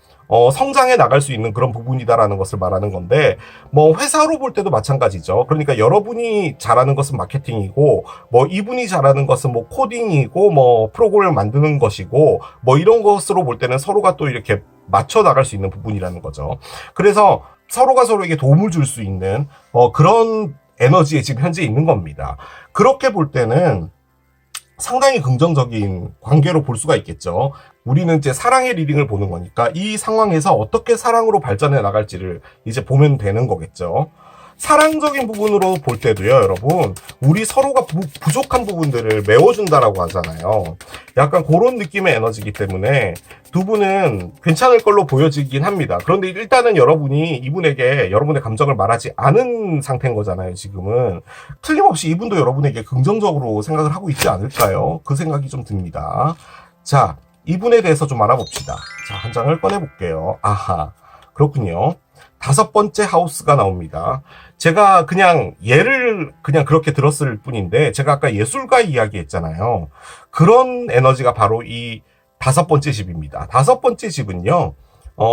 성장해 나갈 수 있는 그런 부분이다라는 것을 말하는 건데, 뭐 회사로 볼 때도 마찬가지죠. 그러니까 여러분이 잘하는 것은 마케팅이고, 뭐 이분이 잘하는 것은 뭐 코딩이고, 뭐 프로그램을 만드는 것이고, 뭐 이런 것으로 볼 때는 서로가 또 이렇게 맞춰 나갈 수 있는 부분이라는 거죠. 그래서 서로가 서로에게 도움을 줄 수 있는 그런 에너지에 지금 현재 있는 겁니다. 그렇게 볼 때는 상당히 긍정적인 관계로 볼 수가 있겠죠. 우리는 이제 사랑의 리딩을 보는 거니까 이 상황에서 어떻게 사랑으로 발전해 나갈지를 이제 보면 되는 거겠죠. 사랑적인 부분으로 볼 때도요, 여러분, 우리 서로가 부족한 부분들을 메워준다라고 하잖아요. 약간 그런 느낌의 에너지이기 때문에 두 분은 괜찮을 걸로 보여지긴 합니다. 그런데 일단은 여러분이 이분에게 여러분의 감정을 말하지 않은 상태인 거잖아요, 지금은. 틀림없이 이분도 여러분에게 긍정적으로 생각을 하고 있지 않을까요? 그 생각이 좀 듭니다. 자, 이분에 대해서 좀 알아봅시다. 자, 한 장을 꺼내볼게요. 아하, 그렇군요. 5번째 하우스가 나옵니다. 제가 그냥 예를 그냥 그렇게 들었을 뿐인데, 제가 아까 예술가 이야기 했잖아요. 그런 에너지가 바로 이 5번째 집입니다. 5번째 집은요,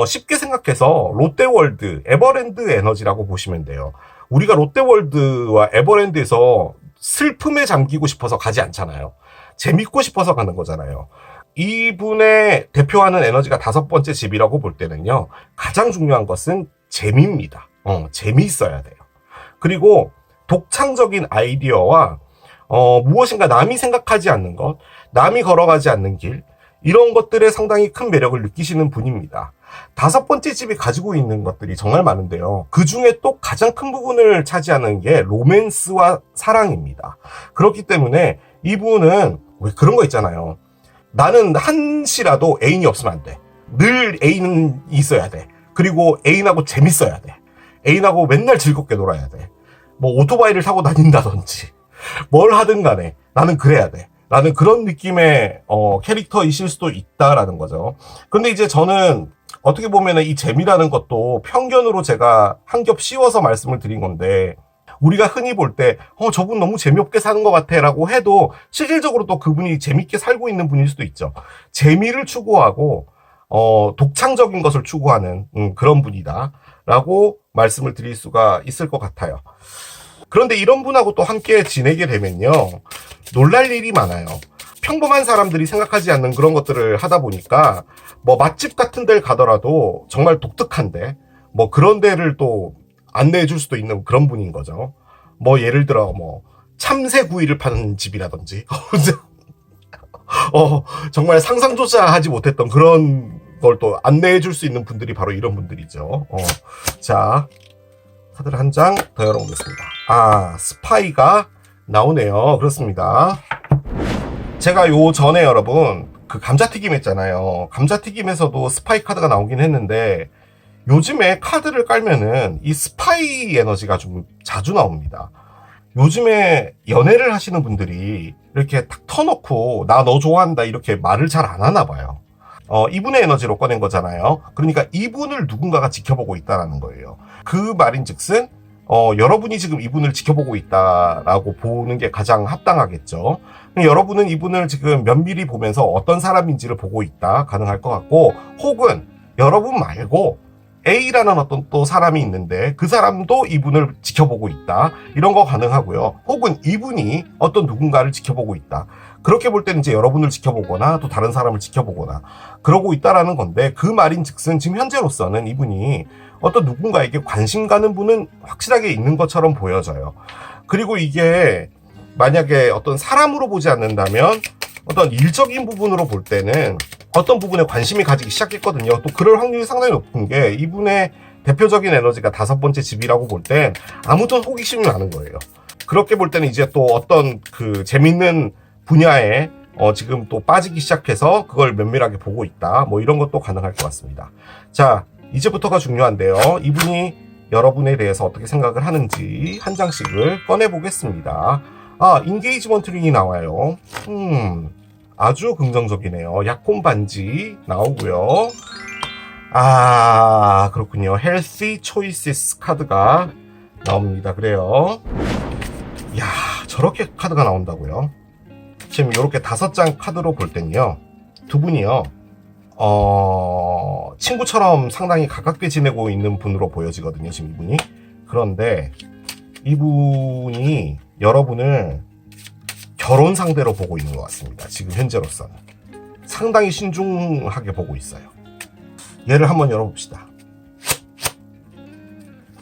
쉽게 생각해서 롯데월드, 에버랜드 에너지라고 보시면 돼요. 우리가 롯데월드와 에버랜드에서 슬픔에 잠기고 싶어서 가지 않잖아요. 재밌고 싶어서 가는 거잖아요. 이분의 대표하는 에너지가 5번째 집이라고 볼 때는요, 가장 중요한 것은 재미입니다. 재미있어야 돼요. 그리고 독창적인 아이디어와 무엇인가 남이 생각하지 않는 것, 남이 걸어가지 않는 길, 이런 것들에 상당히 큰 매력을 느끼시는 분입니다. 5번째 집이 가지고 있는 것들이 정말 많은데요. 그 중에 또 가장 큰 부분을 차지하는 게 로맨스와 사랑입니다. 그렇기 때문에 이분은 왜 그런 거 있잖아요. 나는 한시라도 애인이 없으면 안 돼. 늘 애인은 있어야 돼. 그리고 애인하고 재밌어야 돼. 애인하고 맨날 즐겁게 놀아야 돼. 뭐 오토바이를 타고 다닌다든지 뭘 하든 간에 나는 그래야 돼. 라는 그런 느낌의 캐릭터이실 수도 있다라는 거죠. 그런데 이제 저는 어떻게 보면 이 재미라는 것도 편견으로 제가 한 겹 씌워서 말씀을 드린 건데, 우리가 흔히 볼 때 저분 너무 재미없게 사는 것 같아 라고 해도 실질적으로 또 그분이 재밌게 살고 있는 분일 수도 있죠. 재미를 추구하고 독창적인 것을 추구하는 그런 분이다 라고 말씀을 드릴 수가 있을 것 같아요. 그런데 이런 분하고 또 함께 지내게 되면요, 놀랄 일이 많아요. 평범한 사람들이 생각하지 않는 그런 것들을 하다 보니까 뭐 맛집 같은 데를 가더라도 정말 독특한데 뭐 그런 데를 또 안내해 줄 수도 있는 그런 분인 거죠. 뭐 예를 들어 뭐 참새구이를 파는 집이라든지 정말 상상조차 하지 못했던 그런 걸 또 안내해 줄 수 있는 분들이 바로 이런 분들이죠. 자, 카드를 한 장 더 열어보겠습니다. 스파이가 나오네요. 그렇습니다. 제가 요 전에 여러분 그 감자튀김 했잖아요. 감자튀김에서도 스파이 카드가 나오긴 했는데 요즘에 카드를 깔면은 이 스파이 에너지가 좀 자주 나옵니다. 요즘에 연애를 하시는 분들이 이렇게 탁 터놓고 나 너 좋아한다 이렇게 말을 잘 안 하나 봐요. 이분의 에너지로 꺼낸 거잖아요. 그러니까 이분을 누군가가 지켜보고 있다라는 거예요. 그 말인즉슨 여러분이 지금 이분을 지켜보고 있다라고 보는 게 가장 합당하겠죠. 여러분은 이분을 지금 면밀히 보면서 어떤 사람인지를 보고 있다 가능할 것 같고, 혹은 여러분 말고 A라는 어떤 또 사람이 있는데 그 사람도 이분을 지켜보고 있다, 이런 거 가능하고요. 혹은 이분이 어떤 누군가를 지켜보고 있다, 그렇게 볼 때는 이제 여러분을 지켜보거나 또 다른 사람을 지켜보거나 그러고 있다라는 건데, 그 말인즉슨 지금 현재로서는 이분이 어떤 누군가에게 관심 가는 분은 확실하게 있는 것처럼 보여져요. 그리고 이게 만약에 어떤 사람으로 보지 않는다면 어떤 일적인 부분으로 볼 때는 어떤 부분에 관심이 가지기 시작했거든요. 또 그럴 확률이 상당히 높은 게, 이분의 대표적인 에너지가 5번째 집이라고 볼 땐 아무튼 호기심이 많은 거예요. 그렇게 볼 때는 이제 또 어떤 그 재밌는 분야에 지금 또 빠지기 시작해서 그걸 면밀하게 보고 있다, 뭐 이런 것도 가능할 것 같습니다. 자, 이제부터가 중요한데요. 이분이 여러분에 대해서 어떻게 생각을 하는지 한 장씩을 꺼내 보겠습니다. 인게이지먼트 링이 나와요. 아주 긍정적이네요. 약혼 반지 나오고요. 그렇군요. Healthy Choices 카드가 나옵니다. 그래요. 이야, 저렇게 카드가 나온다고요? 지금 이렇게 5장 카드로 볼 땐요, 두 분이요, 친구처럼 상당히 가깝게 지내고 있는 분으로 보여지거든요, 지금 이분이. 그런데 이분이 여러분을 결혼 상대로 보고 있는 것 같습니다. 지금 현재로서는 상당히 신중하게 보고 있어요. 얘를 한번 열어봅시다.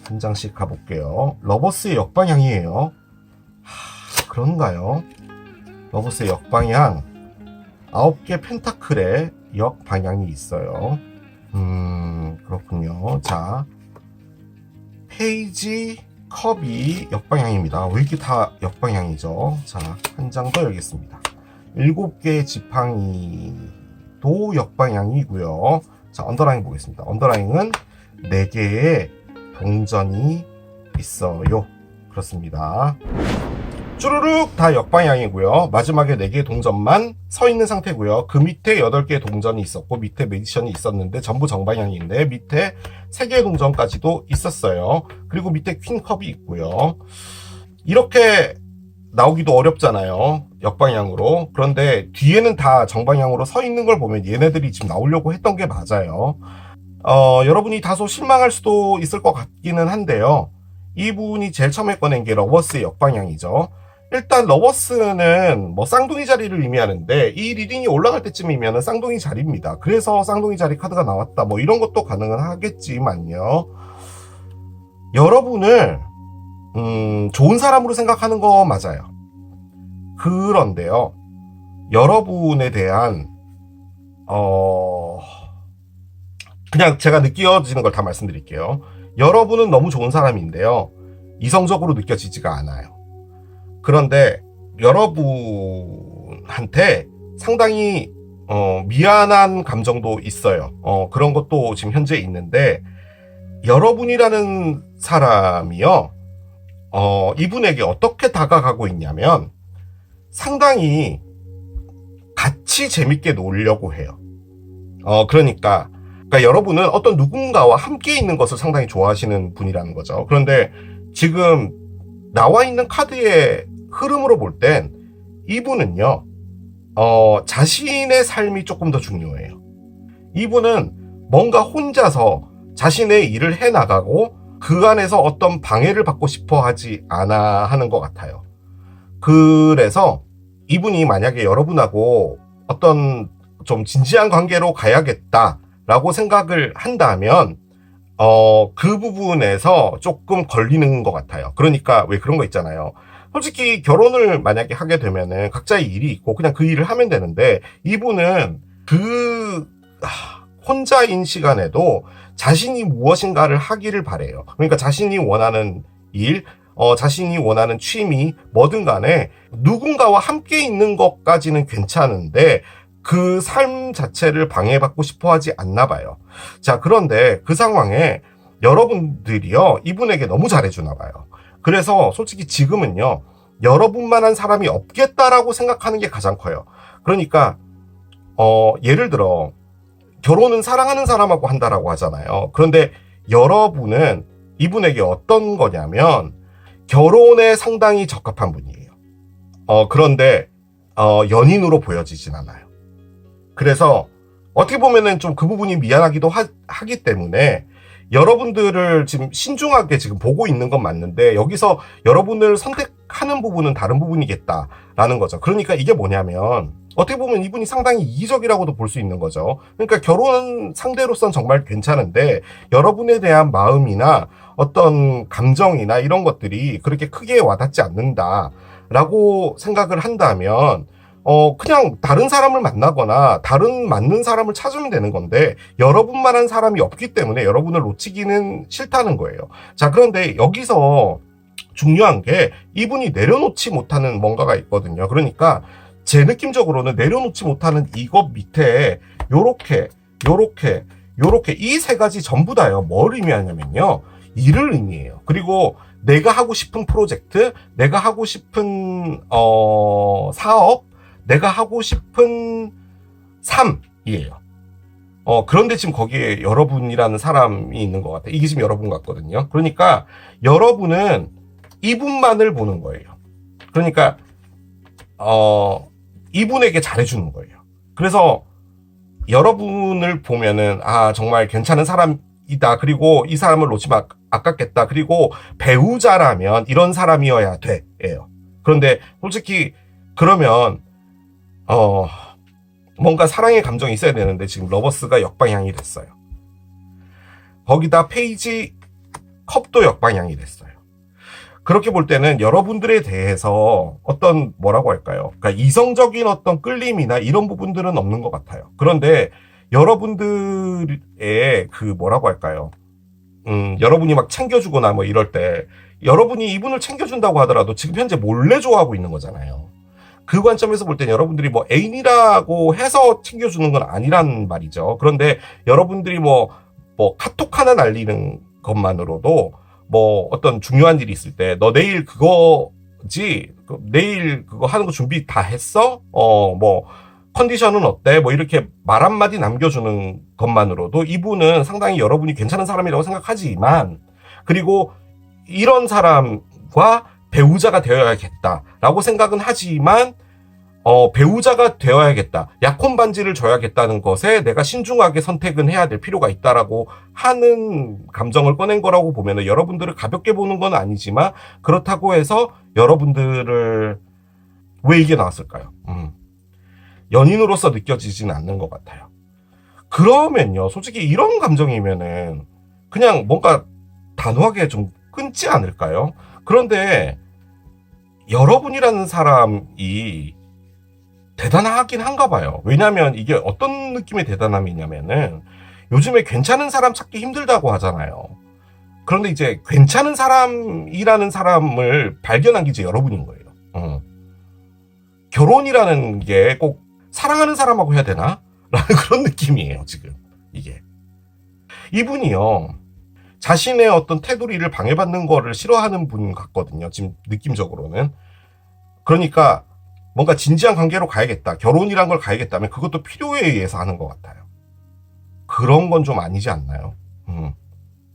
한 장씩 가볼게요. 러버스의 역방향이에요. 그런가요? 러버스의 역방향, 9개 펜타클의 역방향이 있어요. 그렇군요. 자, 페이지 컵이 역방향입니다. 왜 이렇게 다 역방향이죠? 자, 한 장 더 열겠습니다. 7개의 지팡이도 역방향이고요. 자, 언더라인 보겠습니다. 언더라인은 4개의 동전이 있어요. 그렇습니다. 쭈루룩 다 역방향이고요. 마지막에 4개의 동전만 서 있는 상태고요. 그 밑에 8개의 동전이 있었고, 밑에 매지션이 있었는데 전부 정방향인데 밑에 3개의 동전까지도 있었어요. 그리고 밑에 퀸컵이 있고요. 이렇게 나오기도 어렵잖아요, 역방향으로. 그런데 뒤에는 다 정방향으로 서 있는 걸 보면 얘네들이 지금 나오려고 했던 게 맞아요. 여러분이 다소 실망할 수도 있을 것 같기는 한데요, 이분이 제일 처음에 꺼낸 게 러버스의 역방향이죠. 일단 러버스는 뭐 쌍둥이 자리를 의미하는데, 이 리딩이 올라갈 때쯤이면 쌍둥이 자리입니다. 그래서 쌍둥이 자리 카드가 나왔다, 뭐 이런 것도 가능은 하겠지만요, 여러분을 좋은 사람으로 생각하는 거 맞아요. 그런데요, 여러분에 대한 그냥 제가 느껴지는 걸 다 말씀드릴게요. 여러분은 너무 좋은 사람인데요, 이성적으로 느껴지지가 않아요. 그런데 여러분한테 상당히 미안한 감정도 있어요. 그런 것도 지금 현재 있는데, 여러분이라는 사람이요, 이분에게 어떻게 다가가고 있냐면 상당히 같이 재밌게 놀려고 해요. 그러니까 여러분은 어떤 누군가와 함께 있는 것을 상당히 좋아하시는 분이라는 거죠. 그런데 지금 나와 있는 카드의 흐름으로 볼 땐 이분은요, 자신의 삶이 조금 더 중요해요. 이분은 뭔가 혼자서 자신의 일을 해나가고 그 안에서 어떤 방해를 받고 싶어 하지 않아 하는 것 같아요. 그래서 이분이 만약에 여러분하고 어떤 좀 진지한 관계로 가야겠다라고 생각을 한다면 그 부분에서 조금 걸리는 것 같아요. 그러니까 왜 그런 거 있잖아요. 솔직히 결혼을 만약에 하게 되면은 각자의 일이 있고 그냥 그 일을 하면 되는데, 이분은 혼자인 시간에도 자신이 무엇인가를 하기를 바래요. 그러니까 자신이 원하는 일, 자신이 원하는 취미, 뭐든 간에 누군가와 함께 있는 것까지는 괜찮은데 그 삶 자체를 방해받고 싶어 하지 않나 봐요. 자, 그런데 그 상황에 여러분들이요, 이분에게 너무 잘해주나 봐요. 그래서 솔직히 지금은요, 여러분만한 사람이 없겠다라고 생각하는 게 가장 커요. 그러니까, 예를 들어, 결혼은 사랑하는 사람하고 한다라고 하잖아요. 그런데 여러분은 이분에게 어떤 거냐면, 결혼에 상당히 적합한 분이에요. 그런데, 연인으로 보여지진 않아요. 그래서, 어떻게 보면은 좀 그 부분이 미안하기도 하기 때문에, 여러분들을 지금 신중하게 지금 보고 있는 건 맞는데, 여기서 여러분을 선택하는 부분은 다른 부분이겠다라는 거죠. 그러니까 이게 뭐냐면, 어떻게 보면 이분이 상당히 이기적이라고도 볼 수 있는 거죠. 그러니까 결혼 상대로선 정말 괜찮은데, 여러분에 대한 마음이나 어떤 감정이나 이런 것들이 그렇게 크게 와닿지 않는다라고 생각을 한다면, 그냥 다른 사람을 만나거나 다른 맞는 사람을 찾으면 되는 건데, 여러분만한 사람이 없기 때문에 여러분을 놓치기는 싫다는 거예요. 자, 그런데 여기서 중요한 게 이분이 내려놓지 못하는 뭔가가 있거든요. 그러니까 제 느낌적으로는 내려놓지 못하는 이것 밑에 요렇게 이 세 가지 전부 다요. 뭘 의미하냐면요, 일을 의미해요. 그리고 내가 하고 싶은 프로젝트, 내가 하고 싶은 사업, 내가 하고 싶은 삶이에요. 그런데 지금 거기에 여러분이라는 사람이 있는 것 같아요. 이게 지금 여러분 같거든요. 그러니까 여러분은 이분만을 보는 거예요. 그러니까 이분에게 잘해주는 거예요. 그래서 여러분을 보면은 정말 괜찮은 사람이다. 그리고 이 사람을 놓치면 아깝겠다. 그리고 배우자라면 이런 사람이어야 돼예요. 그런데 솔직히 그러면 뭔가 사랑의 감정이 있어야 되는데 지금 러버스가 역방향이 됐어요. 거기다 페이지 컵도 역방향이 됐어요. 그렇게 볼 때는 여러분들에 대해서 어떤 뭐라고 할까요? 그러니까 이성적인 어떤 끌림이나 이런 부분들은 없는 것 같아요. 그런데 여러분들의 그 뭐라고 할까요? 여러분이 막 챙겨주거나 뭐 이럴 때 여러분이 이분을 챙겨준다고 하더라도 지금 현재 몰래 좋아하고 있는 거잖아요. 그 관점에서 볼 땐 여러분들이 뭐 애인이라고 해서 챙겨주는 건 아니란 말이죠. 그런데 여러분들이 뭐 카톡 하나 날리는 것만으로도 뭐 어떤 중요한 일이 있을 때 너 내일 그거지? 내일 그거 하는 거 준비 다 했어? 뭐 컨디션은 어때? 뭐 이렇게 말 한마디 남겨주는 것만으로도 이분은 상당히 여러분이 괜찮은 사람이라고 생각하지만, 그리고 이런 사람과 배우자가 되어야겠다라고 생각은 하지만 배우자가 되어야겠다, 약혼 반지를 줘야겠다는 것에 내가 신중하게 선택은 해야 될 필요가 있다라고 하는 감정을 꺼낸 거라고 보면은 여러분들을 가볍게 보는 건 아니지만, 그렇다고 해서 여러분들을 왜 이게 나왔을까요? 연인으로서 느껴지지는 않는 것 같아요. 그러면요, 솔직히 이런 감정이면은 그냥 뭔가 단호하게 좀 끊지 않을까요? 그런데 여러분이라는 사람이 대단하긴 한가 봐요. 왜냐면 이게 어떤 느낌의 대단함이냐면은 요즘에 괜찮은 사람 찾기 힘들다고 하잖아요. 그런데 이제 괜찮은 사람이라는 사람을 발견한 게 이제 여러분인 거예요. 결혼이라는 게 꼭 사랑하는 사람하고 해야 되나? 라는 그런 느낌이에요, 지금. 이게. 이분이요, 자신의 어떤 테두리를 방해받는 거를 싫어하는 분 같거든요, 지금 느낌적으로는. 그러니까 뭔가 진지한 관계로 가야겠다, 결혼이란 걸 가야겠다면 그것도 필요에 의해서 하는 것 같아요. 그런 건 좀 아니지 않나요?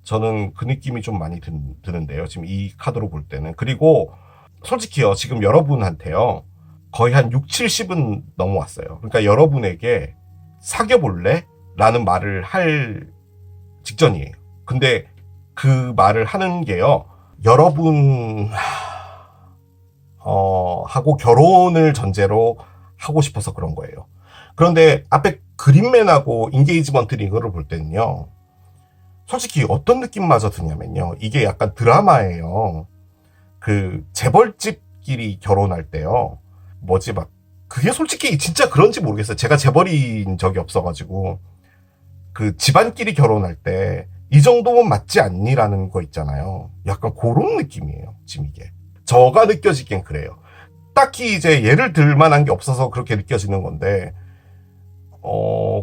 저는 그 느낌이 좀 많이 드는데요, 지금 이 카드로 볼 때는. 그리고 솔직히요, 지금 여러분한테요 거의 한 6, 70은 넘어왔어요. 그러니까 여러분에게 사귀어볼래? 라는 말을 할 직전이에요. 근데 그 말을 하는 게요, 여러분 하고 결혼을 전제로 하고 싶어서 그런 거예요. 그런데 앞에 그린맨하고 인게이지먼트 링크를 볼 때는요, 솔직히 어떤 느낌마저 드냐면요, 이게 약간 드라마예요. 그 재벌집 집안끼리 결혼할 때요. 뭐지 막 그게 솔직히 진짜 그런지 모르겠어요. 제가 재벌인 적이 없어가지고 그 집안끼리 결혼할 때 이 정도면 맞지 않니라는 거 있잖아요. 약간 그런 느낌이에요. 지금 이게 저가 느껴지긴 그래요. 딱히 이제 예를 들 만한 게 없어서 그렇게 느껴지는 건데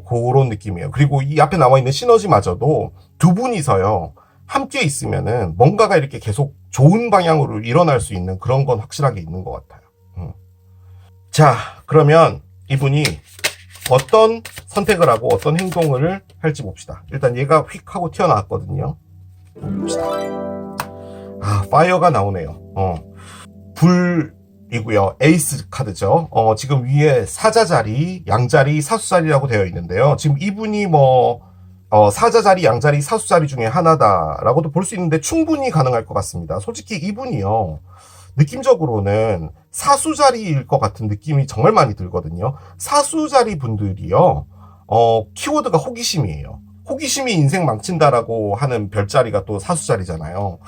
그런 느낌이에요. 그리고 이 앞에 나와 있는 시너지마저도 두 분이서요 함께 있으면은 뭔가가 이렇게 계속 좋은 방향으로 일어날 수 있는 그런 건 확실하게 있는 것 같아요. 자, 그러면 이분이 어떤 선택을 하고 어떤 행동을 할지 봅시다. 일단 얘가 휙 하고 튀어나왔거든요. 봅시다. 아, 파이어가 나오네요. 불이고요. 에이스 카드죠. 지금 위에 사자 자리, 양 자리, 사수 자리라고 되어 있는데요. 지금 이분이 사자 자리, 양 자리, 사수 자리 중에 하나다라고도 볼 수 있는데 충분히 가능할 것 같습니다. 솔직히 이분이요. 느낌적으로는 사수 자리일 것 같은 느낌이 정말 많이 들거든요. 사수 자리 분들이요. 키워드가 호기심이에요. 호기심이 인생 망친다라고 하는 별자리가 또 사수 자리잖아요.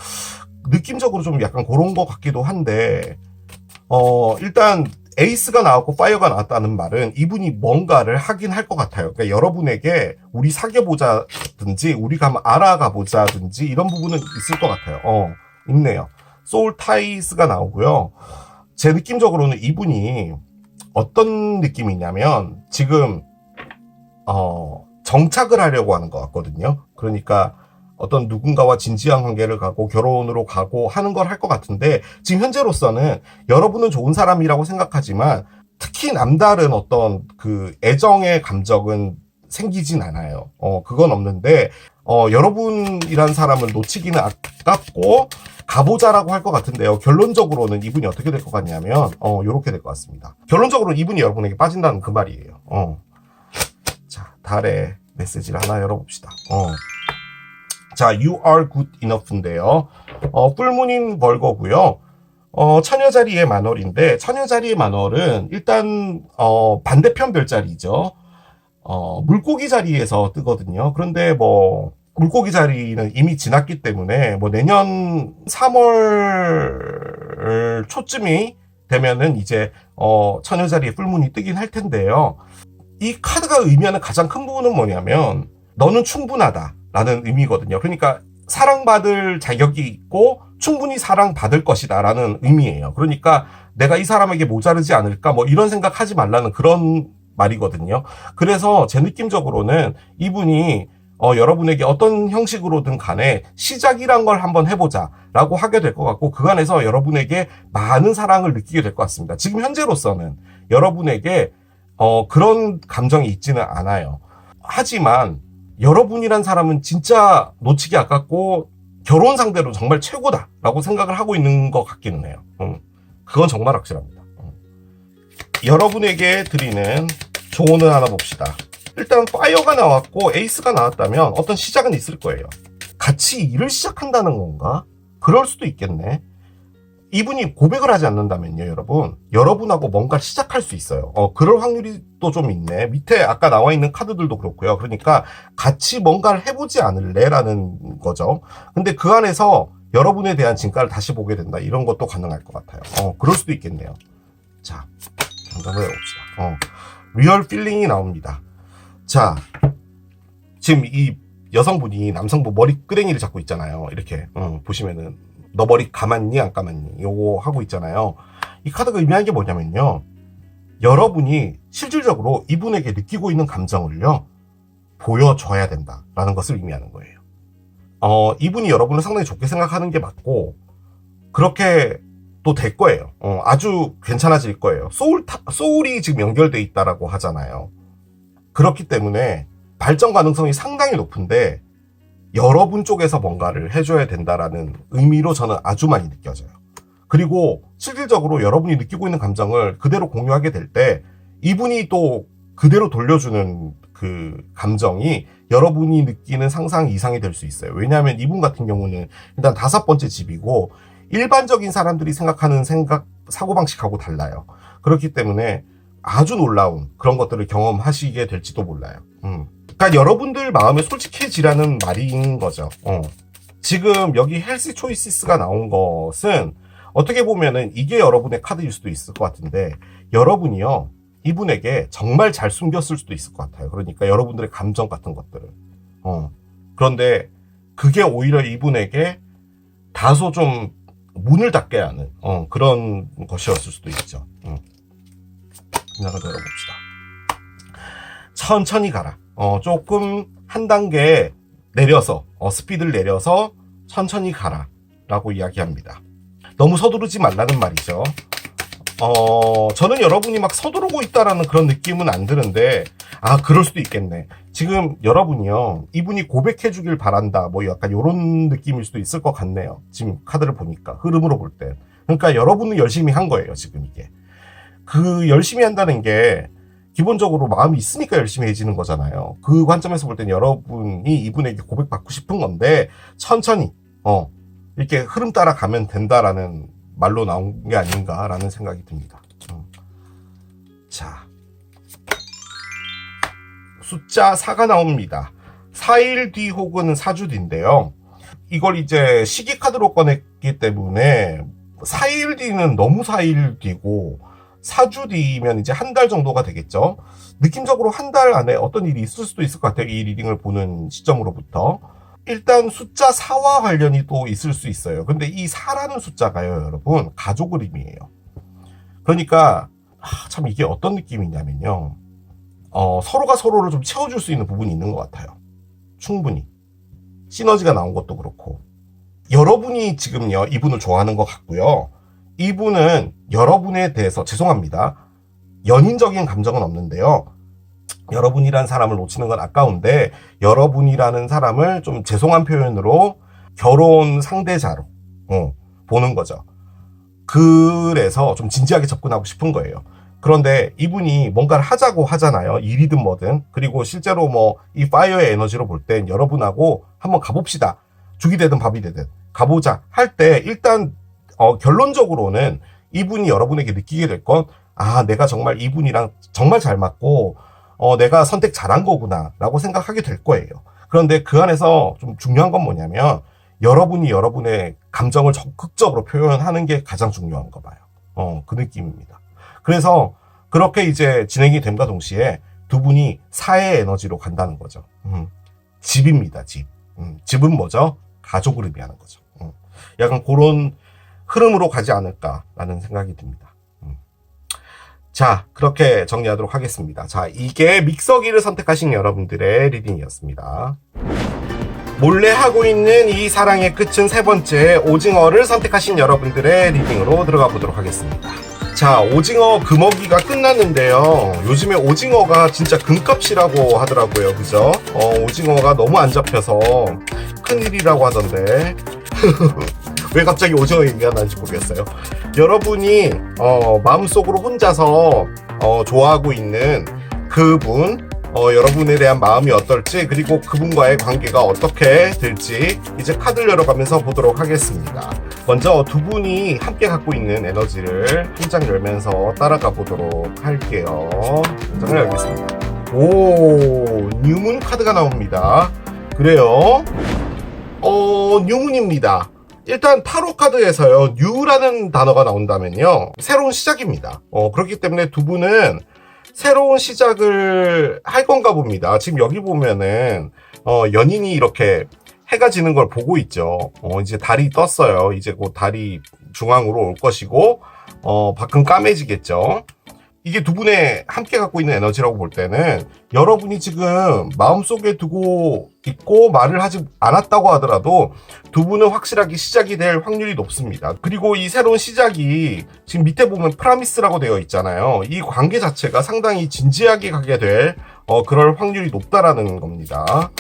느낌적으로 좀 약간 그런 것 같기도 한데, 일단 에이스가 나왔고 파이어가 나왔다는 말은 이분이 뭔가를 하긴 할 것 같아요. 그러니까 여러분에게 우리 사귀어보자든지 우리가 한번 알아가보자든지 이런 부분은 있을 것 같아요. 있네요. 소울 타이스가 나오고요. 제 느낌적으로는 이분이 어떤 느낌이냐면 지금 정착을 하려고 하는 것 같거든요. 그러니까 어떤 누군가와 진지한 관계를 가고 결혼으로 가고 하는 걸 할 것 같은데 지금 현재로서는 여러분은 좋은 사람이라고 생각하지만 특히 남다른 어떤 그 애정의 감정은 생기진 않아요. 그건 없는데 여러분이란 사람을 놓치기는 아깝고 가보자라고 할 것 같은데요. 결론적으로는 이분이 어떻게 될 것 같냐면 요렇게 될 것 같습니다. 결론적으로 이분이 여러분에게 빠진다는 그 말이에요. 자, 달의 메시지를 하나 열어봅시다. 자, you are good enough인데요. 뿔무늬 벌거고요. 처녀 자리의 만월인데 처녀 자리의 만월은 일단 반대편 별자리죠. 물고기 자리에서 뜨거든요. 그런데 물고기 자리는 이미 지났기 때문에 내년 3월 초쯤이 되면은 이제 처녀 자리에 뿔무늬 뜨긴 할 텐데요. 이 카드가 의미하는 가장 큰 부분은 뭐냐면 너는 충분하다라는 의미거든요. 그러니까 사랑받을 자격이 있고 충분히 사랑받을 것이다 라는 의미예요. 그러니까 내가 이 사람에게 모자르지 않을까 이런 생각하지 말라는 그런 말이거든요. 그래서 제 느낌적으로는 이분이 여러분에게 어떤 형식으로든 간에 시작이란 걸 한번 해보자 라고 하게 될 것 같고 그 안에서 여러분에게 많은 사랑을 느끼게 될 것 같습니다. 지금 현재로서는 여러분에게 그런 감정이 있지는 않아요. 하지만 여러분이란 사람은 진짜 놓치기 아깝고 결혼 상대로 정말 최고다 라고 생각을 하고 있는 것 같기는 해요. 그건 정말 확실합니다. 여러분에게 드리는 조언을 하나 봅시다. 일단 파이어가 나왔고 에이스가 나왔다면 어떤 시작은 있을 거예요. 같이 일을 시작한다는 건가? 그럴 수도 있겠네. 이분이 고백을 하지 않는다면요, 여러분하고 뭔가 시작할 수 있어요. 그럴 확률이 또 좀 있네. 밑에 아까 나와 있는 카드들도 그렇고요. 그러니까 같이 뭔가를 해보지 않을래라는 거죠. 근데 그 안에서 여러분에 대한 진가를 다시 보게 된다. 이런 것도 가능할 것 같아요. 그럴 수도 있겠네요. 자, 정답을 해봅시다. 리얼 필링이 나옵니다. 자, 지금 이 여성분이 남성분 머리 끄댕이를 잡고 있잖아요. 이렇게 보시면은 너 머리 감았니 안 감았니 요거 하고 있잖아요. 이 카드가 의미하는 게 뭐냐면요, 여러분이 실질적으로 이분에게 느끼고 있는 감정을요 보여줘야 된다라는 것을 의미하는 거예요. 이분이 여러분을 상당히 좋게 생각하는 게 맞고 그렇게 또 될 거예요. 아주 괜찮아질 거예요. 소울이 지금 연결돼 있다라고 하잖아요. 그렇기 때문에 발전 가능성이 상당히 높은데 여러분 쪽에서 뭔가를 해줘야 된다라는 의미로 저는 아주 많이 느껴져요. 그리고 실질적으로 여러분이 느끼고 있는 감정을 그대로 공유하게 될 때 이분이 또 그대로 돌려주는 그 감정이 여러분이 느끼는 상상 이상이 될 수 있어요. 왜냐하면 이분 같은 경우는 일단 5번째 집이고 일반적인 사람들이 생각하는 사고방식하고 달라요. 그렇기 때문에 아주 놀라운 그런 것들을 경험하시게 될지도 몰라요. 그러니까 여러분들 마음에 솔직해지라는 말인 거죠. 지금 여기 헬스 초이시스가 나온 것은 어떻게 보면은 이게 여러분의 카드일 수도 있을 것 같은데, 여러분이요, 이분에게 정말 잘 숨겼을 수도 있을 것 같아요. 그러니까 여러분들의 감정 같은 것들을. 그런데 그게 오히려 이분에게 다소 좀 문을 닫게 하는 그런 것이었을 수도 있죠. 생각을 들어봅시다. 천천히 가라. 조금 한 단계 내려서 스피드를 내려서 천천히 가라 라고 이야기합니다. 너무 서두르지 말라는 말이죠. 저는 여러분이 막 서두르고 있다라는 그런 느낌은 안 드는데, 그럴 수도 있겠네. 지금 여러분이요, 이분이 고백해 주길 바란다, 뭐 약간 요런 느낌일 수도 있을 것 같네요. 지금 카드를 보니까, 흐름으로 볼 때. 그러니까 여러분은 열심히 한 거예요, 지금 이게. 그 열심히 한다는 게 기본적으로 마음이 있으니까 열심히 해지는 거잖아요. 그 관점에서 볼 땐 여러분이 이분에게 고백받고 싶은 건데, 천천히 이렇게 흐름 따라 가면 된다라는 말로 나온 게 아닌가라는 생각이 듭니다. 자, 숫자 4가 나옵니다. 4일 뒤 혹은 4주 뒤인데요. 이걸 이제 시기 카드로 꺼냈기 때문에 4일 뒤는 너무 4일 뒤고 4주 뒤면 이제 한 달 정도가 되겠죠. 느낌적으로 한 달 안에 어떤 일이 있을 수도 있을 것 같아요. 이 리딩을 보는 시점으로부터. 일단 숫자 4와 관련이 또 있을 수 있어요. 근데 이 4라는 숫자가요, 여러분, 가족을 의미해요. 그러니까 참 이게 어떤 느낌이냐면요, 서로가 서로를 좀 채워줄 수 있는 부분이 있는 것 같아요. 충분히 시너지가 나온 것도 그렇고, 여러분이 지금요 이분을 좋아하는 것 같고요, 이분은 여러분에 대해서, 죄송합니다, 연인적인 감정은 없는데요, 여러분이란 사람을 놓치는 건 아까운데, 여러분이라는 사람을 좀 죄송한 표현으로 결혼 상대자로 보는 거죠. 그래서 좀 진지하게 접근하고 싶은 거예요. 그런데 이분이 뭔가를 하자고 하잖아요. 일이든 뭐든. 그리고 실제로 뭐 이 파이어의 에너지로 볼 땐 여러분하고 한번 가봅시다, 죽이 되든 밥이 되든 가보자 할 때, 일단 결론적으로는 이분이 여러분에게 느끼게 될 건, 내가 정말 이분이랑 정말 잘 맞고 내가 선택 잘한 거구나 라고 생각하게 될 거예요. 그런데 그 안에서 좀 중요한 건 뭐냐면, 여러분이 여러분의 감정을 적극적으로 표현하는 게 가장 중요한 거 봐요. 그 느낌입니다. 그래서 그렇게 이제 진행이 됨과 동시에 두 분이 사의 에너지로 간다는 거죠. 집입니다, 집. 집은 뭐죠? 가족을 의미하는 거죠. 약간 그런 흐름으로 가지 않을까라는 생각이 듭니다. 자, 그렇게 정리하도록 하겠습니다. 자, 이게 믹서기를 선택하신 여러분들의 리딩이었습니다. 몰래 하고 있는 이 사랑의 끝은 세 번째, 오징어를 선택하신 여러분들의 리딩으로 들어가 보도록 하겠습니다. 자, 오징어 금어기가 끝났는데요. 요즘에 오징어가 진짜 금값이라고 하더라고요. 그죠? 오징어가 너무 안 잡혀서 큰일이라고 하던데. 왜 갑자기 오징어 얘기가 나는지 모르겠어요. 여러분이 마음속으로 혼자서 좋아하고 있는 그분, 여러분에 대한 마음이 어떨지, 그리고 그분과의 관계가 어떻게 될지 이제 카드를 열어가면서 보도록 하겠습니다. 먼저 두 분이 함께 갖고 있는 에너지를 한 장 열면서 따라가 보도록 할게요. 한 장을 열겠습니다. 오, 뉴문 카드가 나옵니다. 그래요. 뉴문입니다. 일단 타로 카드에서요, 뉴라는 단어가 나온다면요, 새로운 시작입니다. 그렇기 때문에 두 분은 새로운 시작을 할 건가 봅니다. 지금 여기 보면은 연인이 이렇게 해가 지는 걸 보고 있죠. 이제 달이 떴어요. 이제 곧 달이 중앙으로 올 것이고 밖은 까매지겠죠. 이게 두 분의 함께 갖고 있는 에너지라고 볼 때는, 여러분이 지금 마음속에 두고 있고 말을 하지 않았다고 하더라도 두 분은 확실하게 시작이 될 확률이 높습니다. 그리고 이 새로운 시작이 지금 밑에 보면 프라미스라고 되어 있잖아요. 이 관계 자체가 상당히 진지하게 가게 될 그럴 확률이 높다라는 겁니다.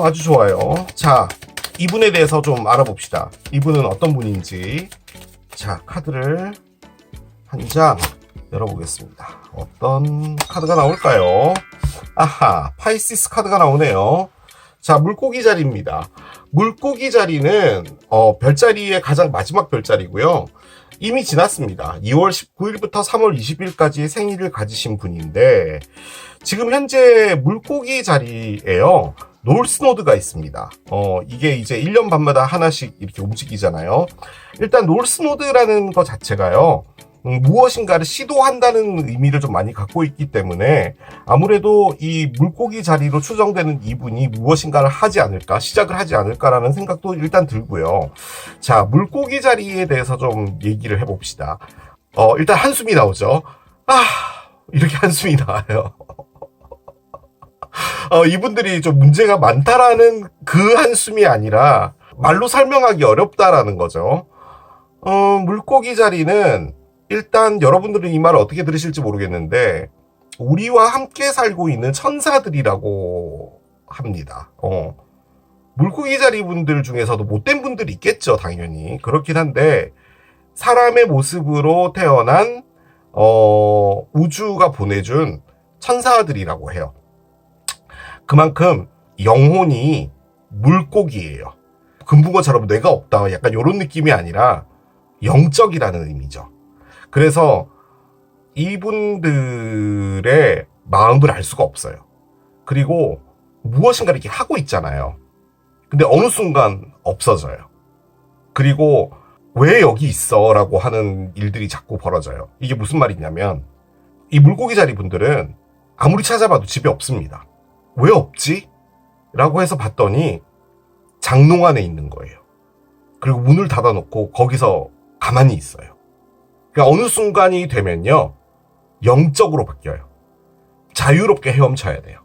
아주 좋아요. 자, 이분에 대해서 좀 알아봅시다. 이분은 어떤 분인지. 자, 카드를 한 장 열어보겠습니다. 어떤 카드가 나올까요? 아하, 파이시스 카드가 나오네요. 자, 물고기 자리입니다. 물고기 자리는 별자리의 가장 마지막 별자리고요. 이미 지났습니다. 2월 19일부터 3월 20일까지 생일을 가지신 분인데, 지금 현재 물고기 자리예요. 놀스노드가 있습니다. 이게 이제 1년 반마다 하나씩 이렇게 움직이잖아요. 일단 놀스노드라는 것 자체가요, 무엇인가를 시도한다는 의미를 좀 많이 갖고 있기 때문에 아무래도 이 물고기 자리로 추정되는 이분이 무엇인가를 하지 않을까, 시작을 하지 않을까라는 생각도 일단 들고요. 자, 물고기 자리에 대해서 좀 얘기를 해봅시다. 일단 한숨이 나오죠. 이렇게 한숨이 나와요. 이분들이 좀 문제가 많다라는 그 한숨이 아니라 말로 설명하기 어렵다라는 거죠. 물고기 자리는 일단 여러분들은 이 말을 어떻게 들으실지 모르겠는데 우리와 함께 살고 있는 천사들이라고 합니다. 물고기 자리 분들 중에서도 못된 분들이 있겠죠, 당연히. 그렇긴 한데 사람의 모습으로 태어난 우주가 보내준 천사들이라고 해요. 그만큼 영혼이 물고기예요. 금붕어처럼 뇌가 없다, 약간 이런 느낌이 아니라 영적이라는 의미죠. 그래서 이분들의 마음을 알 수가 없어요. 그리고 무엇인가 이렇게 하고 있잖아요. 근데 어느 순간 없어져요. 그리고 왜 여기 있어? 라고 하는 일들이 자꾸 벌어져요. 이게 무슨 말이냐면 이 물고기 자리 분들은 아무리 찾아봐도 집에 없습니다. 왜 없지? 라고 해서 봤더니 장롱 안에 있는 거예요. 그리고 문을 닫아놓고 거기서 가만히 있어요. 그러니까 어느 순간이 되면요, 영적으로 바뀌어요. 자유롭게 헤엄쳐야 돼요.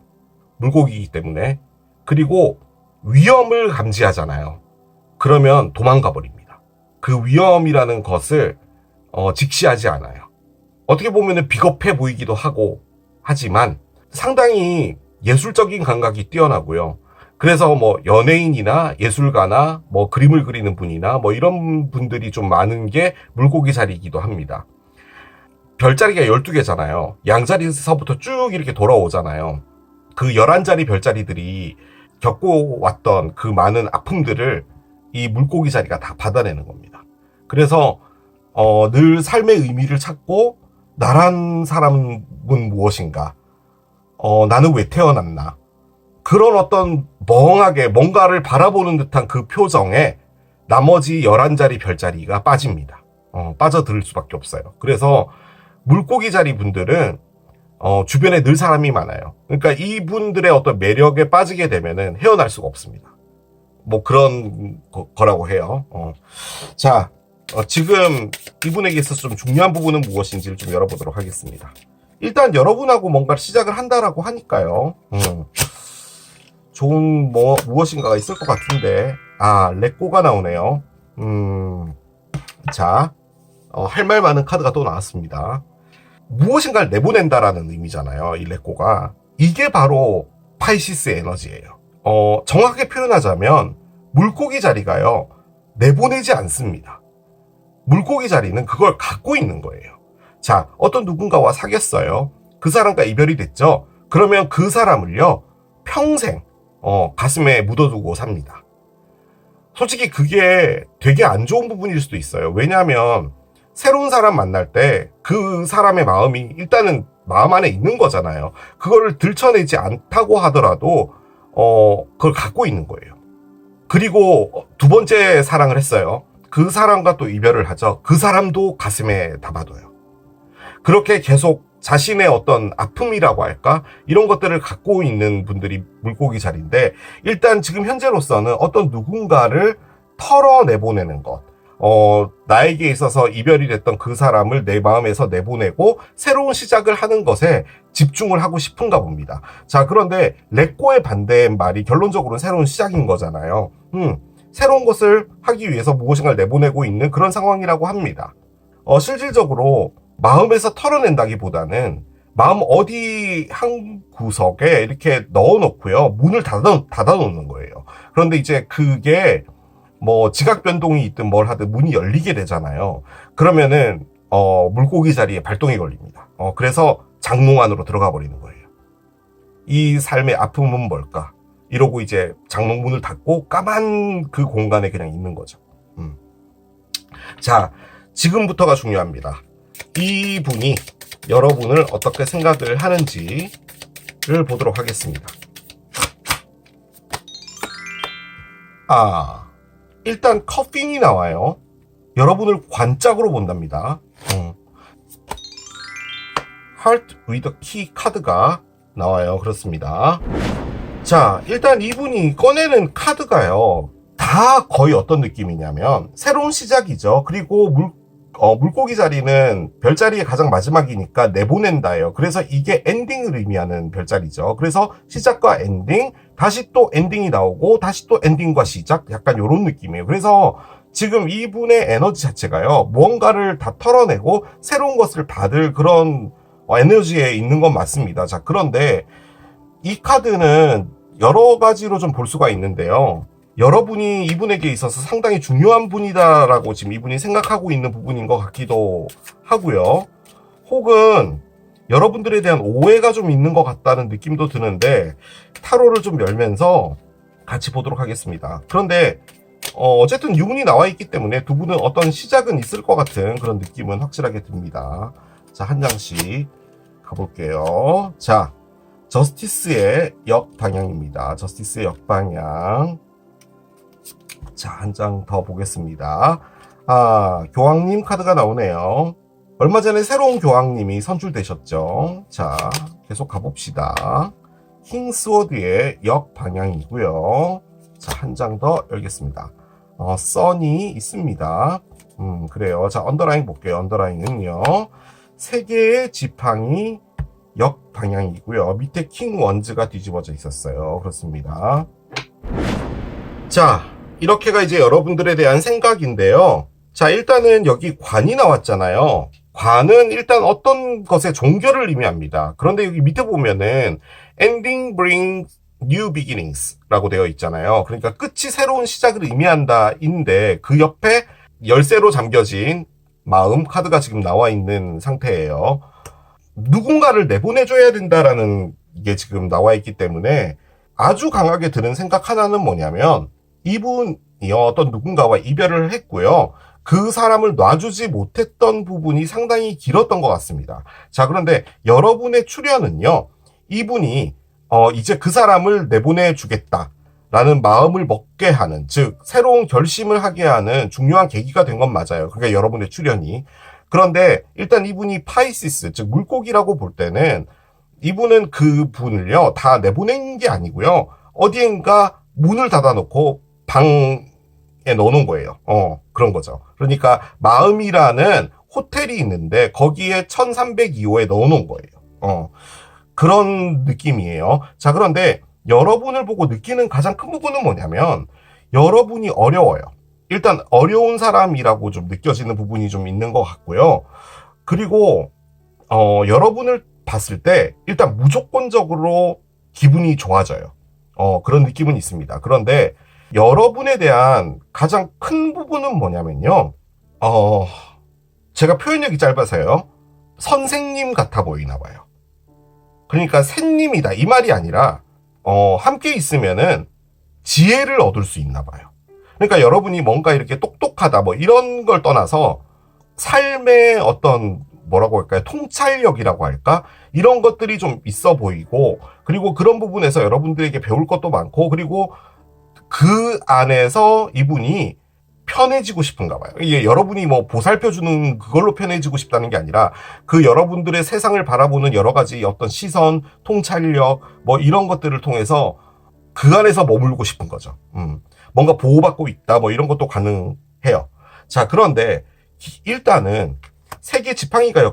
물고기이기 때문에. 그리고 위험을 감지하잖아요. 그러면 도망가 버립니다. 그 위험이라는 것을 직시하지 않아요. 어떻게 보면 비겁해 보이기도 하고 하지만 상당히 예술적인 감각이 뛰어나고요. 그래서 뭐 연예인이나 예술가나 뭐 그림을 그리는 분이나 뭐 이런 분들이 좀 많은 게 물고기 자리이기도 합니다. 별자리가 12개잖아요. 양자리에서부터 쭉 이렇게 돌아오잖아요. 그 11자리 별자리들이 겪어왔던 그 많은 아픔들을 이 물고기 자리가 다 받아내는 겁니다. 그래서 늘 삶의 의미를 찾고 나란 사람은 무엇인가, 나는 왜 태어났나, 그런 어떤 멍하게 뭔가를 바라보는 듯한 그 표정에 나머지 11자리 별자리가 빠집니다. 빠져들 수밖에 없어요. 그래서 물고기 자리 분들은 주변에 늘 사람이 많아요. 그러니까 이분들의 어떤 매력에 빠지게 되면은 헤어날 수가 없습니다. 뭐 그런 거라고 해요. 자, 지금 이분에게 있어서 좀 중요한 부분은 무엇인지를 좀 열어보도록 하겠습니다. 일단 여러분하고 뭔가를 시작을 한다라고 하니까요. 좋은 무엇인가가 있을 것 같은데, 레꼬가 나오네요. 자, 할 말 많은 카드가 또 나왔습니다. 무엇인가를 내보낸다라는 의미잖아요, 이 레꼬가. 이게 바로 파이시스 에너지예요. 정확하게 표현하자면 물고기 자리가요, 내보내지 않습니다. 물고기 자리는 그걸 갖고 있는 거예요. 자, 어떤 누군가와 사귀었어요. 그 사람과 이별이 됐죠. 그러면 그 사람을요, 평생 가슴에 묻어두고 삽니다. 솔직히 그게 되게 안 좋은 부분일 수도 있어요. 왜냐하면 새로운 사람 만날 때 그 사람의 마음이 일단은 마음 안에 있는 거잖아요. 그거를 들춰내지 않다고 하더라도 그걸 갖고 있는 거예요. 그리고 두 번째 사랑을 했어요. 그 사람과 또 이별을 하죠. 그 사람도 가슴에 담아둬요. 그렇게 계속 자신의 어떤 아픔이라고 할까? 이런 것들을 갖고 있는 분들이 물고기 자리인데, 일단 지금 현재로서는 어떤 누군가를 털어내보내는 것, 나에게 있어서 이별이 됐던 그 사람을 내 마음에서 내보내고 새로운 시작을 하는 것에 집중을 하고 싶은가 봅니다. 자, 그런데 레꼬의 반대의 말이 결론적으로는 새로운 시작인 거잖아요. 새로운 것을 하기 위해서 무엇인가를 내보내고 있는 그런 상황이라고 합니다. 실질적으로 마음에서 털어낸다기보다는 마음 어디 한 구석에 이렇게 넣어놓고요, 문을 닫아놓는 거예요. 그런데 이제 그게 뭐 지각 변동이 있든 뭘 하든 문이 열리게 되잖아요. 그러면은 물고기 자리에 발동이 걸립니다. 그래서 장롱 안으로 들어가 버리는 거예요. 이 삶의 아픔은 뭘까? 이러고 이제 장롱 문을 닫고 까만 그 공간에 그냥 있는 거죠. 자, 지금부터가 중요합니다. 이분이 여러분을 어떻게 생각을 하는지를 보도록 하겠습니다. 일단 커핀이 나와요. 여러분을 관짝으로 본답니다. Heart with a Key 카드가 나와요. 그렇습니다. 자, 일단 이분이 꺼내는 카드가요. 다 거의 어떤 느낌이냐면 새로운 시작이죠. 그리고 물고기 자리는 별자리의 가장 마지막이니까 내보낸다예요. 그래서 이게 엔딩을 의미하는 별자리죠. 그래서 시작과 엔딩, 다시 또 엔딩이 나오고 다시 또 엔딩과 시작, 약간 이런 느낌이에요. 그래서 지금 이분의 에너지 자체가요, 무언가를 다 털어내고 새로운 것을 받을 그런 에너지에 있는 건 맞습니다. 자, 그런데 이 카드는 여러 가지로 좀 볼 수가 있는데요. 여러분이 이분에게 있어서 상당히 중요한 분이다라고 지금 이분이 생각하고 있는 부분인 것 같기도 하고요. 혹은 여러분들에 대한 오해가 좀 있는 것 같다는 느낌도 드는데 타로를 좀 열면서 같이 보도록 하겠습니다. 그런데 어쨌든 유문이 나와 있기 때문에 두 분은 어떤 시작은 있을 것 같은 그런 느낌은 확실하게 듭니다. 자, 한 장씩 가볼게요. 자, 저스티스의 역방향입니다. 저스티스의 역방향. 자, 한 장 더 보겠습니다. 교황님 카드가 나오네요. 얼마 전에 새로운 교황님이 선출되셨죠. 자, 계속 가봅시다. 킹스워드의 역방향이고요. 자, 한 장 더 열겠습니다. 선이 있습니다. 그래요. 자, 언더라인 볼게요. 언더라인은요, 세 개의 지팡이 역방향이고요. 밑에 킹 원즈가 뒤집어져 있었어요. 그렇습니다. 자, 이렇게가 이제 여러분들에 대한 생각인데요. 자, 일단은 여기 관이 나왔잖아요. 관은 일단 어떤 것의 종결을 의미합니다. 그런데 여기 밑에 보면은 ending brings new beginnings 라고 되어 있잖아요. 그러니까 끝이 새로운 시작을 의미한다 인데 그 옆에 열쇠로 잠겨진 마음 카드가 지금 나와 있는 상태예요. 누군가를 내보내줘야 된다라는 게 지금 나와 있기 때문에 아주 강하게 드는 생각 하나는 뭐냐면, 이분이 어떤 누군가와 이별을 했고요. 그 사람을 놔주지 못했던 부분이 상당히 길었던 것 같습니다. 자, 그런데 여러분의 출현은요, 이분이 이제 그 사람을 내보내주겠다 라는 마음을 먹게 하는, 즉 새로운 결심을 하게 하는 중요한 계기가 된 건 맞아요. 그러니까 여러분의 출현이. 그런데 일단 이분이 파이시스, 즉 물고기라고 볼 때는 이분은 그 분을요 다 내보낸 게 아니고요, 어디엔가 문을 닫아놓고 방에 넣어놓은 거예요. 그런 거죠. 그러니까 마음이라는 호텔이 있는데 거기에 1302호에 넣어놓은 거예요. 그런 느낌이에요. 자, 그런데 여러분을 보고 느끼는 가장 큰 부분은 뭐냐면, 여러분이 어려워요. 일단 어려운 사람이라고 좀 느껴지는 부분이 좀 있는 것 같고요. 그리고 여러분을 봤을 때 일단 무조건적으로 기분이 좋아져요. 그런 느낌은 있습니다. 그런데 여러분에 대한 가장 큰 부분은 뭐냐면요, 제가 표현력이 짧아서요, 선생님 같아 보이나 봐요. 그러니까 샌님이다 이 말이 아니라 함께 있으면은 지혜를 얻을 수 있나 봐요. 그러니까 여러분이 뭔가 이렇게 똑똑하다 뭐 이런 걸 떠나서 삶의 어떤 뭐라고 할까요, 통찰력이라고 할까, 이런 것들이 좀 있어 보이고, 그리고 그런 부분에서 여러분들에게 배울 것도 많고, 그리고 그 안에서 이분이 편해지고 싶은가 봐요. 이게 여러분이 뭐 보살펴주는 그걸로 편해지고 싶다는 게 아니라 그 여러분들의 세상을 바라보는 여러 가지 어떤 시선, 통찰력 뭐 이런 것들을 통해서 그 안에서 머물고 싶은 거죠. 뭔가 보호받고 있다 뭐 이런 것도 가능해요. 자, 그런데 일단은 세계 지팡이가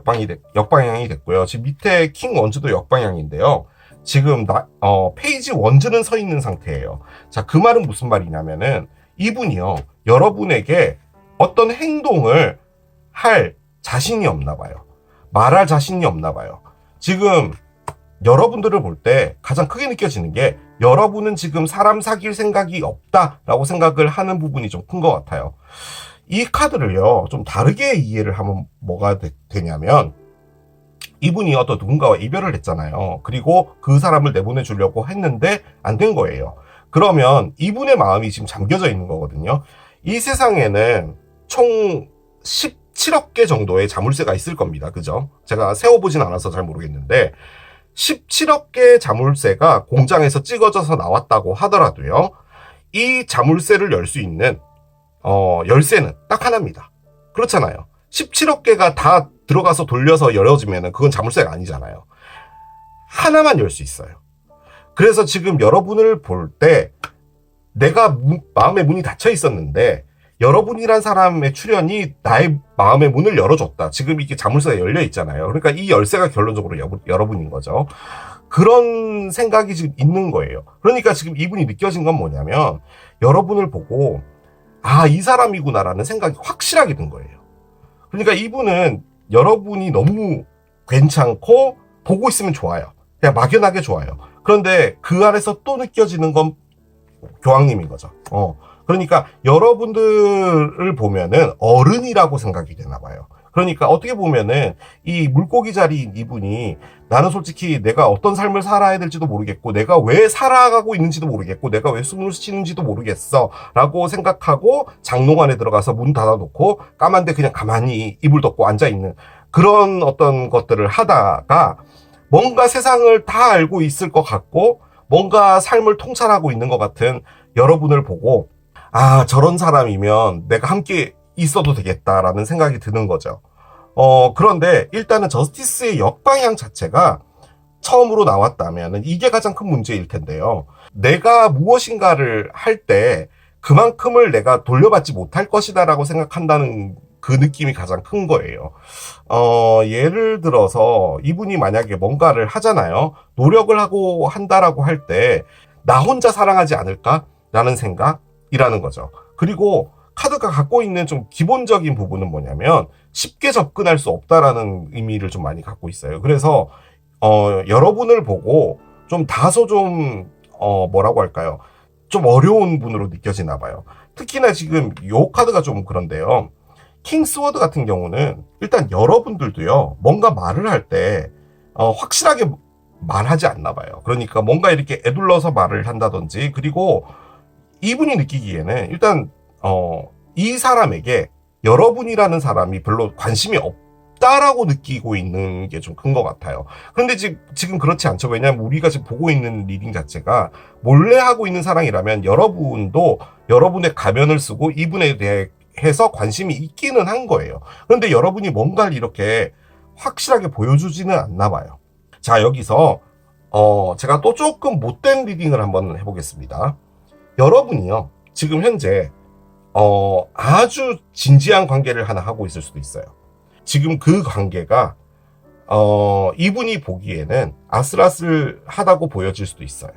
역방향이 됐고요. 지금 밑에 킹 원즈도 역방향인데요. 지금 페이지 원즈는 서 있는 상태예요. 자, 그 말은 무슨 말이냐면은, 이분이요 여러분에게 어떤 행동을 할 자신이 없나 봐요. 말할 자신이 없나 봐요. 지금 여러분들을 볼 때 가장 크게 느껴지는 게, 여러분은 지금 사람 사귈 생각이 없다라고 생각을 하는 부분이 좀 큰 것 같아요. 이 카드를요 좀 다르게 이해를 하면 뭐가 되냐면, 이분이 어떤 누군가와 이별을 했잖아요. 그리고 그 사람을 내보내 주려고 했는데 안 된 거예요. 그러면 이분의 마음이 지금 잠겨져 있는 거거든요. 이 세상에는 총 17억 개 정도의 자물쇠가 있을 겁니다. 그죠? 제가 세워보진 않아서 잘 모르겠는데 17억 개의 자물쇠가 공장에서 찍어져서 나왔다고 하더라도요, 이 자물쇠를 열 수 있는 열쇠는 딱 하나입니다. 그렇잖아요. 17억 개가 다 들어가서 돌려서 열어지면은 그건 자물쇠가 아니잖아요. 하나만 열 수 있어요. 그래서 지금 여러분을 볼 때 내가 마음의 문이 닫혀 있었는데 여러분이란 사람의 출현이 나의 마음의 문을 열어줬다. 지금 이게 자물쇠가 열려 있잖아요. 그러니까 이 열쇠가 결론적으로 여러분인 거죠. 그런 생각이 지금 있는 거예요. 그러니까 지금 이분이 느껴진 건 뭐냐면 여러분을 보고 아, 이 사람이구나라는 생각이 확실하게 든 거예요. 그러니까 이분은 여러분이 너무 괜찮고 보고 있으면 좋아요. 그냥 막연하게 좋아요. 그런데 그 안에서 또 느껴지는 건 교황님인 거죠. 그러니까 여러분들을 보면은 어른이라고 생각이 되나 봐요. 그러니까 어떻게 보면은 이 물고기 자리인 이분이 나는 솔직히 내가 어떤 삶을 살아야 될지도 모르겠고 내가 왜 살아가고 있는지도 모르겠고 내가 왜 숨을 쉬는지도 모르겠어 라고 생각하고 장롱 안에 들어가서 문 닫아놓고 까만데 그냥 가만히 이불 덮고 앉아있는 그런 어떤 것들을 하다가 뭔가 세상을 다 알고 있을 것 같고 뭔가 삶을 통찰하고 있는 것 같은 여러분을 보고 아, 저런 사람이면 내가 함께 있어도 되겠다라는 생각이 드는 거죠. 그런데 일단은 저스티스의 역방향 자체가 처음으로 나왔다면 이게 가장 큰 문제일 텐데요. 내가 무엇인가를 할 때 그만큼을 내가 돌려받지 못할 것이다라고 생각한다는 그 느낌이 가장 큰 거예요. 예를 들어서 이분이 만약에 뭔가를 하잖아요. 노력을 하고 한다라고 할 때 나 혼자 사랑하지 않을까라는 생각이라는 거죠. 그리고 카드가 갖고 있는 좀 기본적인 부분은 뭐냐면 쉽게 접근할 수 없다라는 의미를 좀 많이 갖고 있어요. 그래서 여러분을 보고 좀 다소 좀 뭐라고 할까요? 좀 어려운 분으로 느껴지나 봐요. 특히나 지금 요 카드가 좀 그런데요. 킹스워드 같은 경우는 일단 여러분들도요. 뭔가 말을 할 때 확실하게 말하지 않나 봐요. 그러니까 뭔가 이렇게 애둘러서 말을 한다든지 그리고 이분이 느끼기에는 일단 이 사람에게 여러분이라는 사람이 별로 관심이 없다라고 느끼고 있는 게 좀 큰 것 같아요. 그런데 지금 그렇지 않죠. 왜냐하면 우리가 지금 보고 있는 리딩 자체가 몰래 하고 있는 사랑이라면 여러분도 여러분의 가면을 쓰고 이분에 대해서 관심이 있기는 한 거예요. 그런데 여러분이 뭔가를 이렇게 확실하게 보여주지는 않나 봐요. 자, 여기서 제가 또 조금 못된 리딩을 한번 해보겠습니다. 여러분이요, 지금 현재 아주 진지한 관계를 하나 하고 있을 수도 있어요. 지금 그 관계가 이분이 보기에는 아슬아슬하다고 보여질 수도 있어요.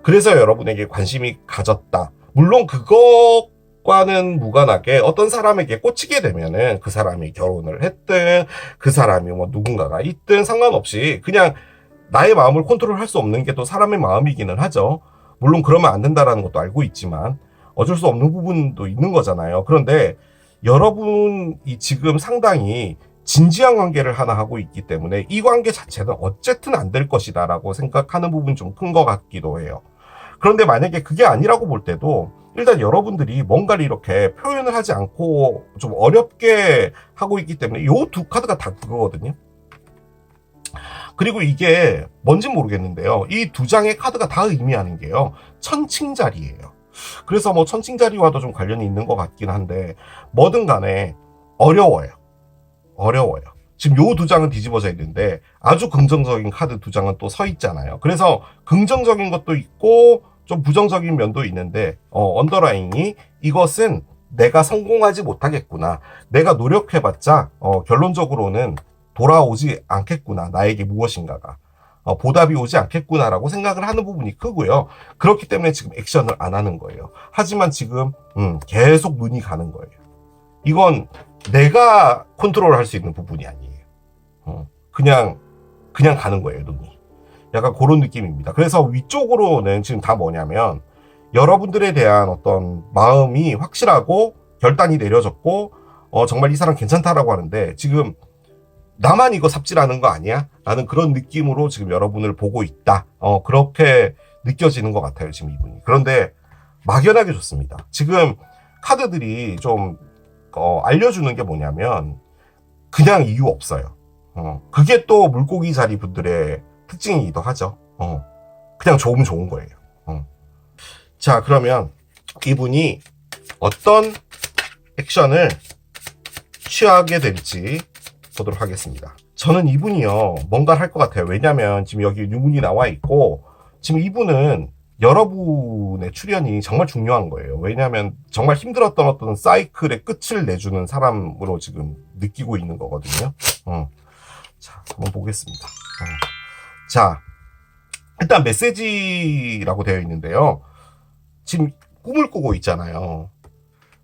그래서 여러분에게 관심이 가졌다. 물론 그것과는 무관하게 어떤 사람에게 꽂히게 되면은 그 사람이 결혼을 했든 그 사람이 뭐 누군가가 있든 상관없이 그냥 나의 마음을 컨트롤할 수 없는 게 또 사람의 마음이기는 하죠. 물론 그러면 안 된다라는 것도 알고 있지만 어쩔 수 없는 부분도 있는 거잖아요. 그런데 여러분이 지금 상당히 진지한 관계를 하나 하고 있기 때문에 이 관계 자체는 어쨌든 안 될 것이다 라고 생각하는 부분이 좀 큰 것 같기도 해요. 그런데 만약에 그게 아니라고 볼 때도 일단 여러분들이 뭔가를 이렇게 표현을 하지 않고 좀 어렵게 하고 있기 때문에 요 두 카드가 다 그거거든요. 그리고 이게 뭔진 모르겠는데요. 이 두 장의 카드가 다 의미하는 게요. 천칭자리예요. 그래서 뭐 천칭자리와도 좀 관련이 있는 것 같긴 한데 뭐든 간에 어려워요. 지금 요 두 장은 뒤집어져 있는데 아주 긍정적인 카드 두 장은 또 서 있잖아요. 그래서 긍정적인 것도 있고 좀 부정적인 면도 있는데 언더라인이 이것은 내가 성공하지 못하겠구나. 내가 노력해봤자 결론적으로는 돌아오지 않겠구나. 나에게 무엇인가가. 보답이 오지 않겠구나라고 생각을 하는 부분이 크고요. 그렇기 때문에 지금 액션을 안 하는 거예요. 하지만 지금 계속 눈이 가는 거예요. 이건 내가 컨트롤할 수 있는 부분이 아니에요. 그냥 가는 거예요, 눈이. 약간 그런 느낌입니다. 그래서 위쪽으로는 지금 다 뭐냐면 여러분들에 대한 어떤 마음이 확실하고 결단이 내려졌고 정말 이 사람 괜찮다라고 하는데 지금 나만 이거 삽질하는 거 아니야? 라는 그런 느낌으로 지금 여러분을 보고 있다. 그렇게 느껴지는 것 같아요, 지금 이분이. 그런데 막연하게 좋습니다. 지금 카드들이 좀 알려주는 게 뭐냐면 그냥 이유 없어요. 그게 또 물고기 자리 분들의 특징이기도 하죠. 그냥 좋으면 좋은 거예요. 자, 그러면 이분이 어떤 액션을 취하게 될지 보도록 하겠습니다. 저는 이분이요, 뭔가를 할 것 같아요. 왜냐면 지금 여기 유문이 나와 있고, 지금 이분은 여러분의 출연이 정말 중요한 거예요. 왜냐하면 정말 힘들었던 어떤 사이클의 끝을 내주는 사람으로 지금 느끼고 있는 거거든요. 자, 한번 보겠습니다. 자, 일단 메시지라고 되어 있는데요. 지금 꿈을 꾸고 있잖아요.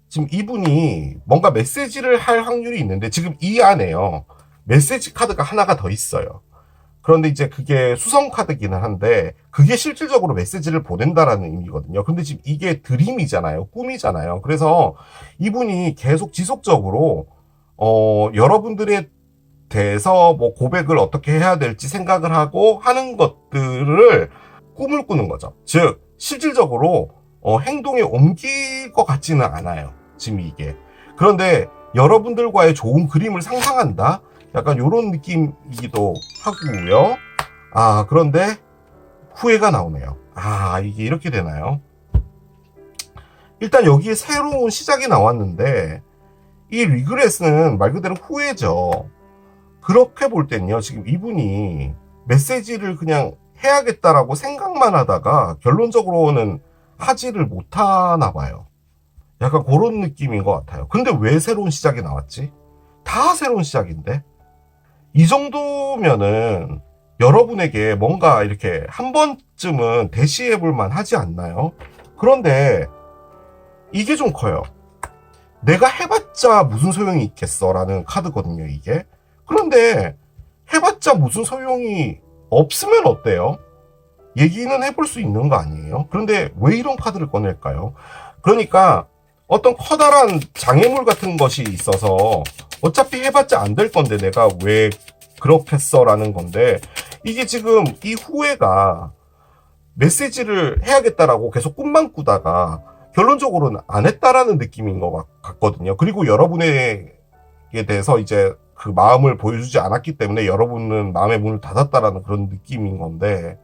지금 이분이 뭔가 메시지를 할 확률이 있는데 지금 이 안에요, 메시지 카드가 하나가 더 있어요. 그런데 이제 그게 수성 카드기는 한데 그게 실질적으로 메시지를 보낸다라는 의미거든요. 근데 지금 이게 드림이잖아요. 꿈이잖아요. 그래서 이분이 계속 지속적으로 여러분들에 대해서 뭐 고백을 어떻게 해야 될지 생각을 하고 하는 것들을 꿈을 꾸는 거죠. 즉 실질적으로 행동에 옮길 것 같지는 않아요. 지금 이게. 그런데 여러분들과의 좋은 그림을 상상한다? 약간 요런 느낌이기도 하고요. 아, 그런데 후회가 나오네요. 아, 이게 이렇게 되나요? 일단 여기에 새로운 시작이 나왔는데 이 리그레스는 말 그대로 후회죠. 그렇게 볼 땐요, 지금 이분이 메시지를 그냥 해야겠다라고 생각만 하다가 결론적으로는 하지를 못하나 봐요. 약간 그런 느낌인 것 같아요. 근데 왜 새로운 시작이 나왔지? 다 새로운 시작인데? 이 정도면은 여러분에게 뭔가 이렇게 한 번쯤은 대시해 볼만 하지 않나요? 그런데 이게 좀 커요. 내가 해봤자 무슨 소용이 있겠어 라는 카드거든요, 이게. 그런데 해봤자 무슨 소용이 없으면 어때요? 얘기는 해볼 수 있는 거 아니에요? 그런데 왜 이런 카드를 꺼낼까요? 그러니까 어떤 커다란 장애물 같은 것이 있어서 어차피 해봤자 안 될 건데 내가 왜 그렇겠어 라는 건데, 이게 지금 이 후회가 메시지를 해야겠다라고 계속 꿈만 꾸다가 결론적으로는 안 했다라는 느낌인 것 같거든요. 그리고 여러분에게 대해서 이제 그 마음을 보여주지 않았기 때문에 여러분은 마음의 문을 닫았다라는 그런 느낌인 건데,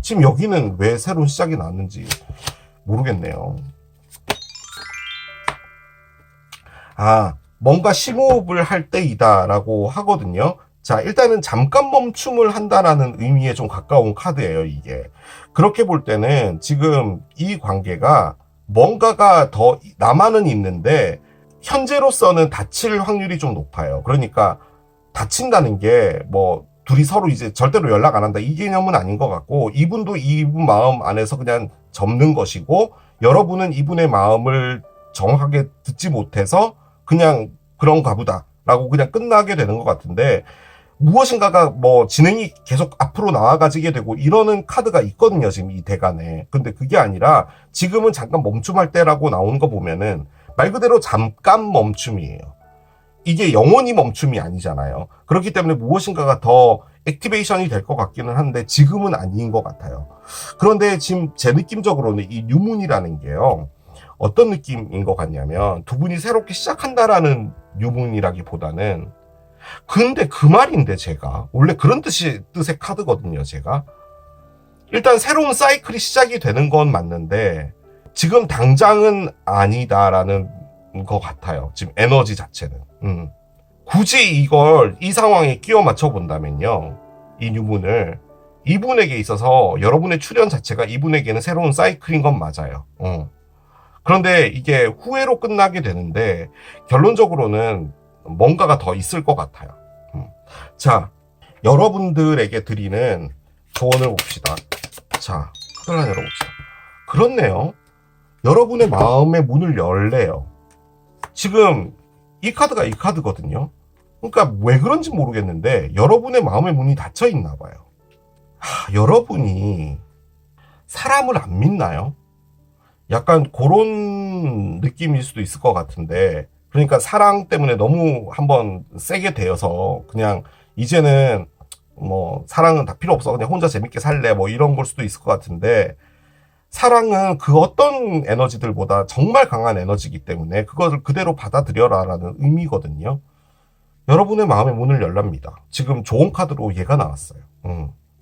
지금 여기는 왜 새로운 시작이 나왔는지 모르겠네요. 아, 뭔가 심호흡을 할 때이다라고 하거든요. 자, 일단은 잠깐 멈춤을 한다라는 의미에 좀 가까운 카드예요, 이게. 그렇게 볼 때는 지금 이 관계가 뭔가가 더 남아는 있는데 현재로서는 다칠 확률이 좀 높아요. 그러니까 다친다는 게 뭐 둘이 서로 이제 절대로 연락 안 한다 이 개념은 아닌 것 같고, 이분도 이분 마음 안에서 그냥 접는 것이고, 여러분은 이분의 마음을 정확하게 듣지 못해서 그냥 그런가 보다 라고 그냥 끝나게 되는 것 같은데, 무엇인가가 뭐 진행이 계속 앞으로 나아가지게 되고 이러는 카드가 있거든요, 지금 이 대간에. 근데 그게 아니라 지금은 잠깐 멈춤할 때라고 나오는 거 보면은 말 그대로 잠깐 멈춤이에요. 이게 영원히 멈춤이 아니잖아요. 그렇기 때문에 무엇인가가 더 액티베이션이 될 것 같기는 한데 지금은 아닌 것 같아요. 그런데 지금 제 느낌적으로는 이 뉴문이라는 게요, 어떤 느낌인 것 같냐면 두 분이 새롭게 시작한다라는 뉴문이라기보다는, 근데 그 말인데 제가 원래 그런 뜻의 카드거든요. 제가 일단 새로운 사이클이 시작이 되는 건 맞는데 지금 당장은 아니다라는 것 같아요. 지금 에너지 자체는. 굳이 이걸 이 상황에 끼워 맞춰 본다면요, 이 뉴문을 이분에게 있어서 여러분의 출연 자체가 이분에게는 새로운 사이클인 건 맞아요. 그런데 이게 후회로 끝나게 되는데 결론적으로는 뭔가가 더 있을 것 같아요. 자, 여러분들에게 드리는 조언을 봅시다. 자, 카드를 하나 열어봅시다. 그렇네요. 여러분의 마음의 문을 열래요. 지금 이 카드가 이 카드거든요. 그러니까 왜 그런지 모르겠는데 여러분의 마음의 문이 닫혀 있나 봐요. 여러분이 사람을 안 믿나요? 약간 그런 느낌일 수도 있을 것 같은데, 그러니까 사랑 때문에 너무 한번 세게 되어서 그냥 이제는 뭐 사랑은 다 필요 없어, 그냥 혼자 재밌게 살래, 뭐 이런 걸 수도 있을 것 같은데, 사랑은 그 어떤 에너지들보다 정말 강한 에너지이기 때문에 그것을 그대로 받아들여라라는 의미거든요. 여러분의 마음의 문을 열랍니다. 지금 좋은 카드로 얘가 나왔어요.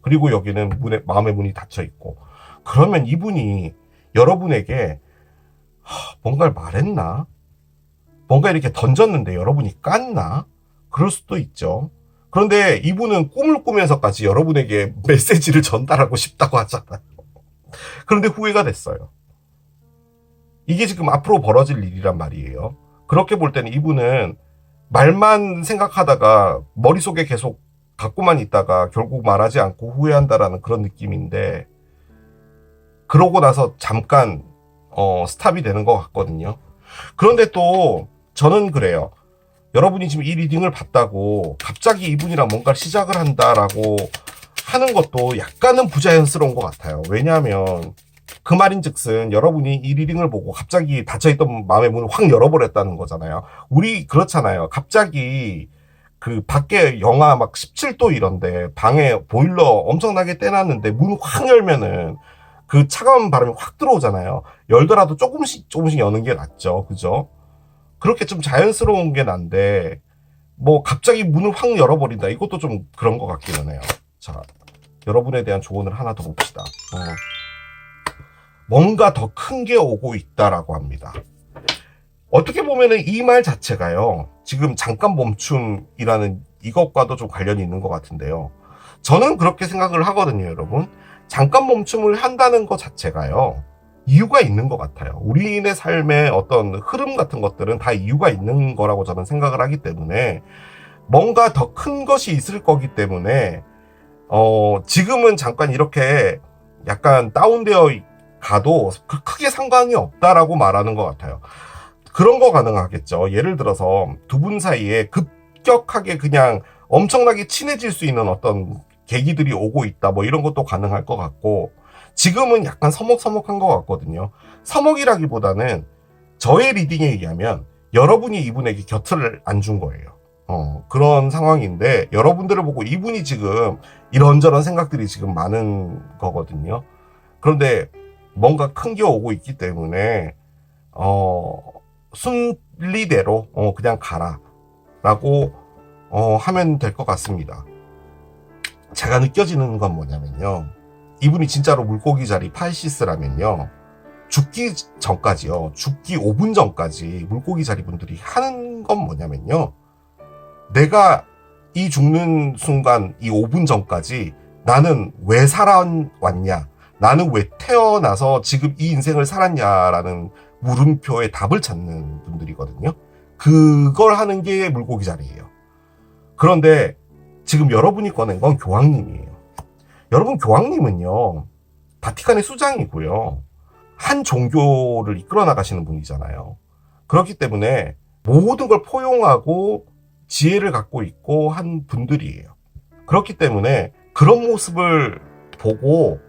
그리고 여기는 마음의 문이 닫혀 있고, 그러면 이분이 여러분에게 뭔가를 말했나? 뭔가 이렇게 던졌는데 여러분이 깠나? 그럴 수도 있죠. 그런데 이분은 꿈을 꾸면서까지 여러분에게 메시지를 전달하고 싶다고 하잖아요. 그런데 후회가 됐어요. 이게 지금 앞으로 벌어질 일이란 말이에요. 그렇게 볼 때는 이분은 말만 생각하다가 머릿속에 계속 갖고만 있다가 결국 말하지 않고 후회한다라는 그런 느낌인데, 그러고 나서 잠깐 스탑이 되는 것 같거든요. 그런데 또 저는 그래요. 여러분이 지금 이 리딩을 봤다고 갑자기 이분이랑 뭔가 시작을 한다라고 하는 것도 약간은 부자연스러운 것 같아요. 왜냐하면 그 말인즉슨 여러분이 이 리딩을 보고 갑자기 닫혀있던 마음의 문을 확 열어버렸다는 거잖아요. 우리 그렇잖아요. 갑자기 그 밖에 영하 막 17도 이런데 방에 보일러 엄청나게 떼놨는데 문 확 열면은 그 차가운 바람이 확 들어오잖아요. 열더라도 조금씩 여는 게 낫죠. 그죠? 그렇게 좀 자연스러운 게 난데 뭐 갑자기 문을 확 열어버린다. 이것도 좀 그런 것 같기는 해요. 자, 여러분에 대한 조언을 하나 더 봅시다. 뭔가 더 큰 게 오고 있다라고 합니다. 어떻게 보면은 이 말 자체가요, 지금 잠깐 멈춤이라는 이것과도 좀 관련이 있는 것 같은데요. 저는 그렇게 생각을 하거든요, 여러분. 잠깐 멈춤을 한다는 것 자체가요, 이유가 있는 것 같아요. 우리의 삶의 어떤 흐름 같은 것들은 다 이유가 있는 거라고 저는 생각을 하기 때문에, 뭔가 더 큰 것이 있을 거기 때문에 지금은 잠깐 이렇게 약간 다운되어 가도 크게 상관이 없다라고 말하는 것 같아요. 그런 거 가능하겠죠. 예를 들어서 두 분 사이에 급격하게 그냥 엄청나게 친해질 수 있는 어떤 계기들이 오고 있다, 뭐 이런 것도 가능할 것 같고, 지금은 약간 서먹서먹한 것 같거든요. 서먹이라기보다는 저의 리딩에 의하면 여러분이 이분에게 곁을 안 준 거예요. 그런 상황인데, 여러분들을 보고 이분이 지금 이런저런 생각들이 지금 많은 거거든요. 그런데 뭔가 큰 게 오고 있기 때문에 순리대로 그냥 가라 라고 하면 될 것 같습니다. 제가 느껴지는 건 뭐냐면요, 이분이 진짜로 물고기 자리 파이시스라면요, 죽기 전까지요, 죽기 5분 전까지 물고기 자리 분들이 하는 건 뭐냐면요, 내가 이 죽는 순간 이 5분 전까지 나는 왜 살아왔냐, 나는 왜 태어나서 지금 이 인생을 살았냐라는 물음표에 답을 찾는 분들이거든요. 그걸 하는 게 물고기 자리예요. 그런데 지금 여러분이 꺼낸 건 교황님이에요. 여러분, 교황님은요, 바티칸의 수장이고요, 한 종교를 이끌어 나가시는 분이잖아요. 그렇기 때문에 모든 걸 포용하고 지혜를 갖고 있고 한 분들이에요. 그렇기 때문에 그런 모습을 보고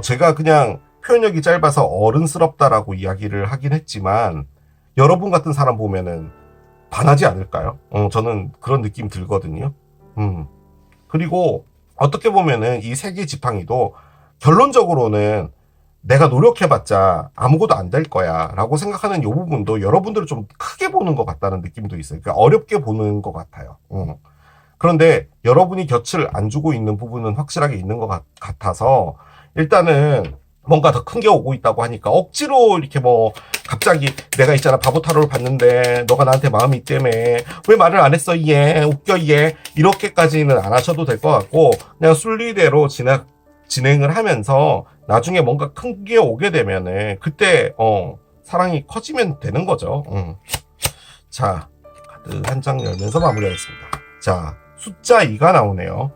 제가 그냥 표현력이 짧아서 어른스럽다라고 이야기를 하긴 했지만, 여러분 같은 사람 보면은 반하지 않을까요? 저는 그런 느낌 들거든요. 그리고 어떻게 보면은 이 세계 지팡이도 결론적으로는 내가 노력해봤자 아무것도 안 될 거야 라고 생각하는 이 부분도 여러분들은 좀 크게 보는 것 같다는 느낌도 있어요. 그러니까 어렵게 보는 것 같아요. 그런데 여러분이 곁을 안 주고 있는 부분은 확실하게 있는 것 같아서, 일단은 뭔가 더 큰 게 오고 있다고 하니까 억지로 이렇게 뭐 갑자기 내가 있잖아 바보 타로를 봤는데 너가 나한테 마음이 있다며 왜 말을 안 했어 얘 웃겨 얘 이렇게까지는 안 하셔도 될 것 같고, 그냥 순리대로 진행을 하면서 나중에 뭔가 큰 게 오게 되면은 그때 사랑이 커지면 되는 거죠. 자, 카드 한 장 열면서 마무리하겠습니다. 자, 숫자 2가 나오네요.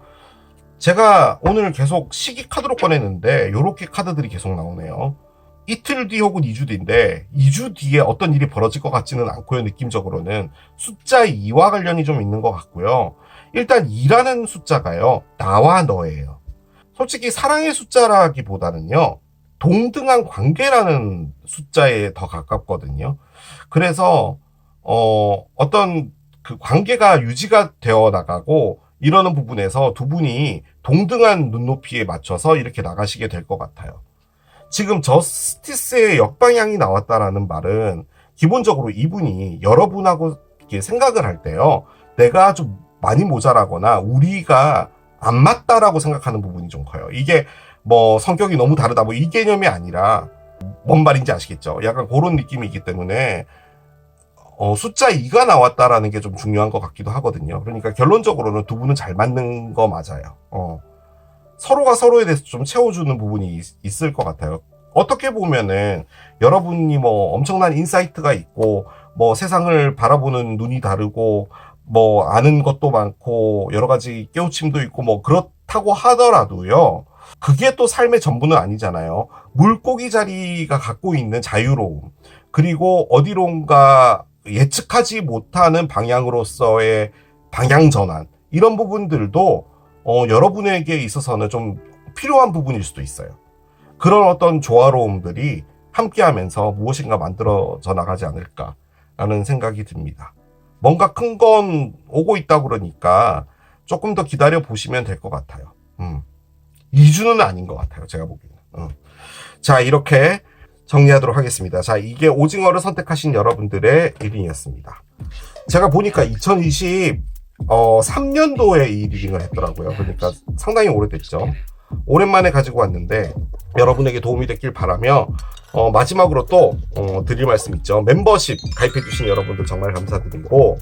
제가 오늘 계속 시기 카드로 꺼냈는데 요렇게 카드들이 계속 나오네요. 이틀 뒤 혹은 2주 뒤인데 2주 뒤에 어떤 일이 벌어질 것 같지는 않고요. 느낌적으로는 숫자 2와 관련이 좀 있는 것 같고요. 일단 2라는 숫자가요, 나와 너예요. 솔직히 사랑의 숫자라기보다는요, 동등한 관계라는 숫자에 더 가깝거든요. 그래서 어떤 그 관계가 유지가 되어 나가고 이러는 부분에서 두 분이 동등한 눈높이에 맞춰서 이렇게 나가시게 될 것 같아요. 지금 저스티스의 역방향이 나왔다라는 말은 기본적으로 이분이 여러분하고 이렇게 생각을 할 때요, 내가 좀 많이 모자라거나 우리가 안 맞다라고 생각하는 부분이 좀 커요. 이게 뭐 성격이 너무 다르다 뭐 이 개념이 아니라 뭔 말인지 아시겠죠? 약간 그런 느낌이기 때문에 숫자 2가 나왔다라는 게 좀 중요한 것 같기도 하거든요. 그러니까 결론적으로는 두 분은 잘 맞는 거 맞아요. 서로가 서로에 대해서 좀 채워주는 부분이 있을 것 같아요. 어떻게 보면은 여러분이 뭐 엄청난 인사이트가 있고 뭐 세상을 바라보는 눈이 다르고 뭐 아는 것도 많고 여러 가지 깨우침도 있고 뭐 그렇다고 하더라도요. 그게 또 삶의 전부는 아니잖아요. 물고기 자리가 갖고 있는 자유로움, 그리고 어디론가 예측하지 못하는 방향으로서의 방향 전환, 이런 부분들도 여러분에게 있어서는 좀 필요한 부분일 수도 있어요. 그런 어떤 조화로움들이 함께하면서 무엇인가 만들어져 나가지 않을까라는 생각이 듭니다. 뭔가 큰 건 오고 있다 그러니까 조금 더 기다려 보시면 될 것 같아요. 2주는 아닌 것 같아요, 제가 보기에는. 자, 이렇게 정리하도록 하겠습니다. 자, 이게 오징어를 선택하신 여러분들의 리딩이었습니다. 제가 보니까 2023년도에 이 리딩을 했더라고요. 그러니까 상당히 오래됐죠. 오랜만에 가지고 왔는데 여러분에게 도움이 됐길 바라며 마지막으로 또 드릴 말씀 있죠. 멤버십 가입해주신 여러분들 정말 감사드리고,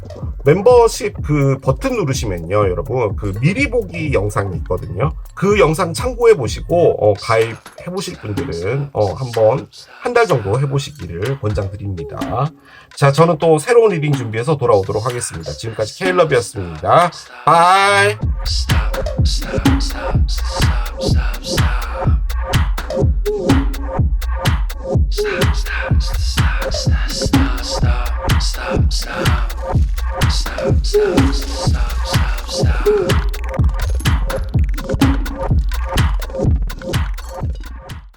멤버십 그 버튼 누르시면요, 여러분 그 미리 보기 영상이 있거든요. 그 영상 참고해 보시고 가입해 보실 분들은 한번 한 달 정도 해보시기를 권장드립니다. 자, 저는 또 새로운 리딩 준비해서 돌아오도록 하겠습니다. 지금까지 케일럽이었습니다. 바이. Stop.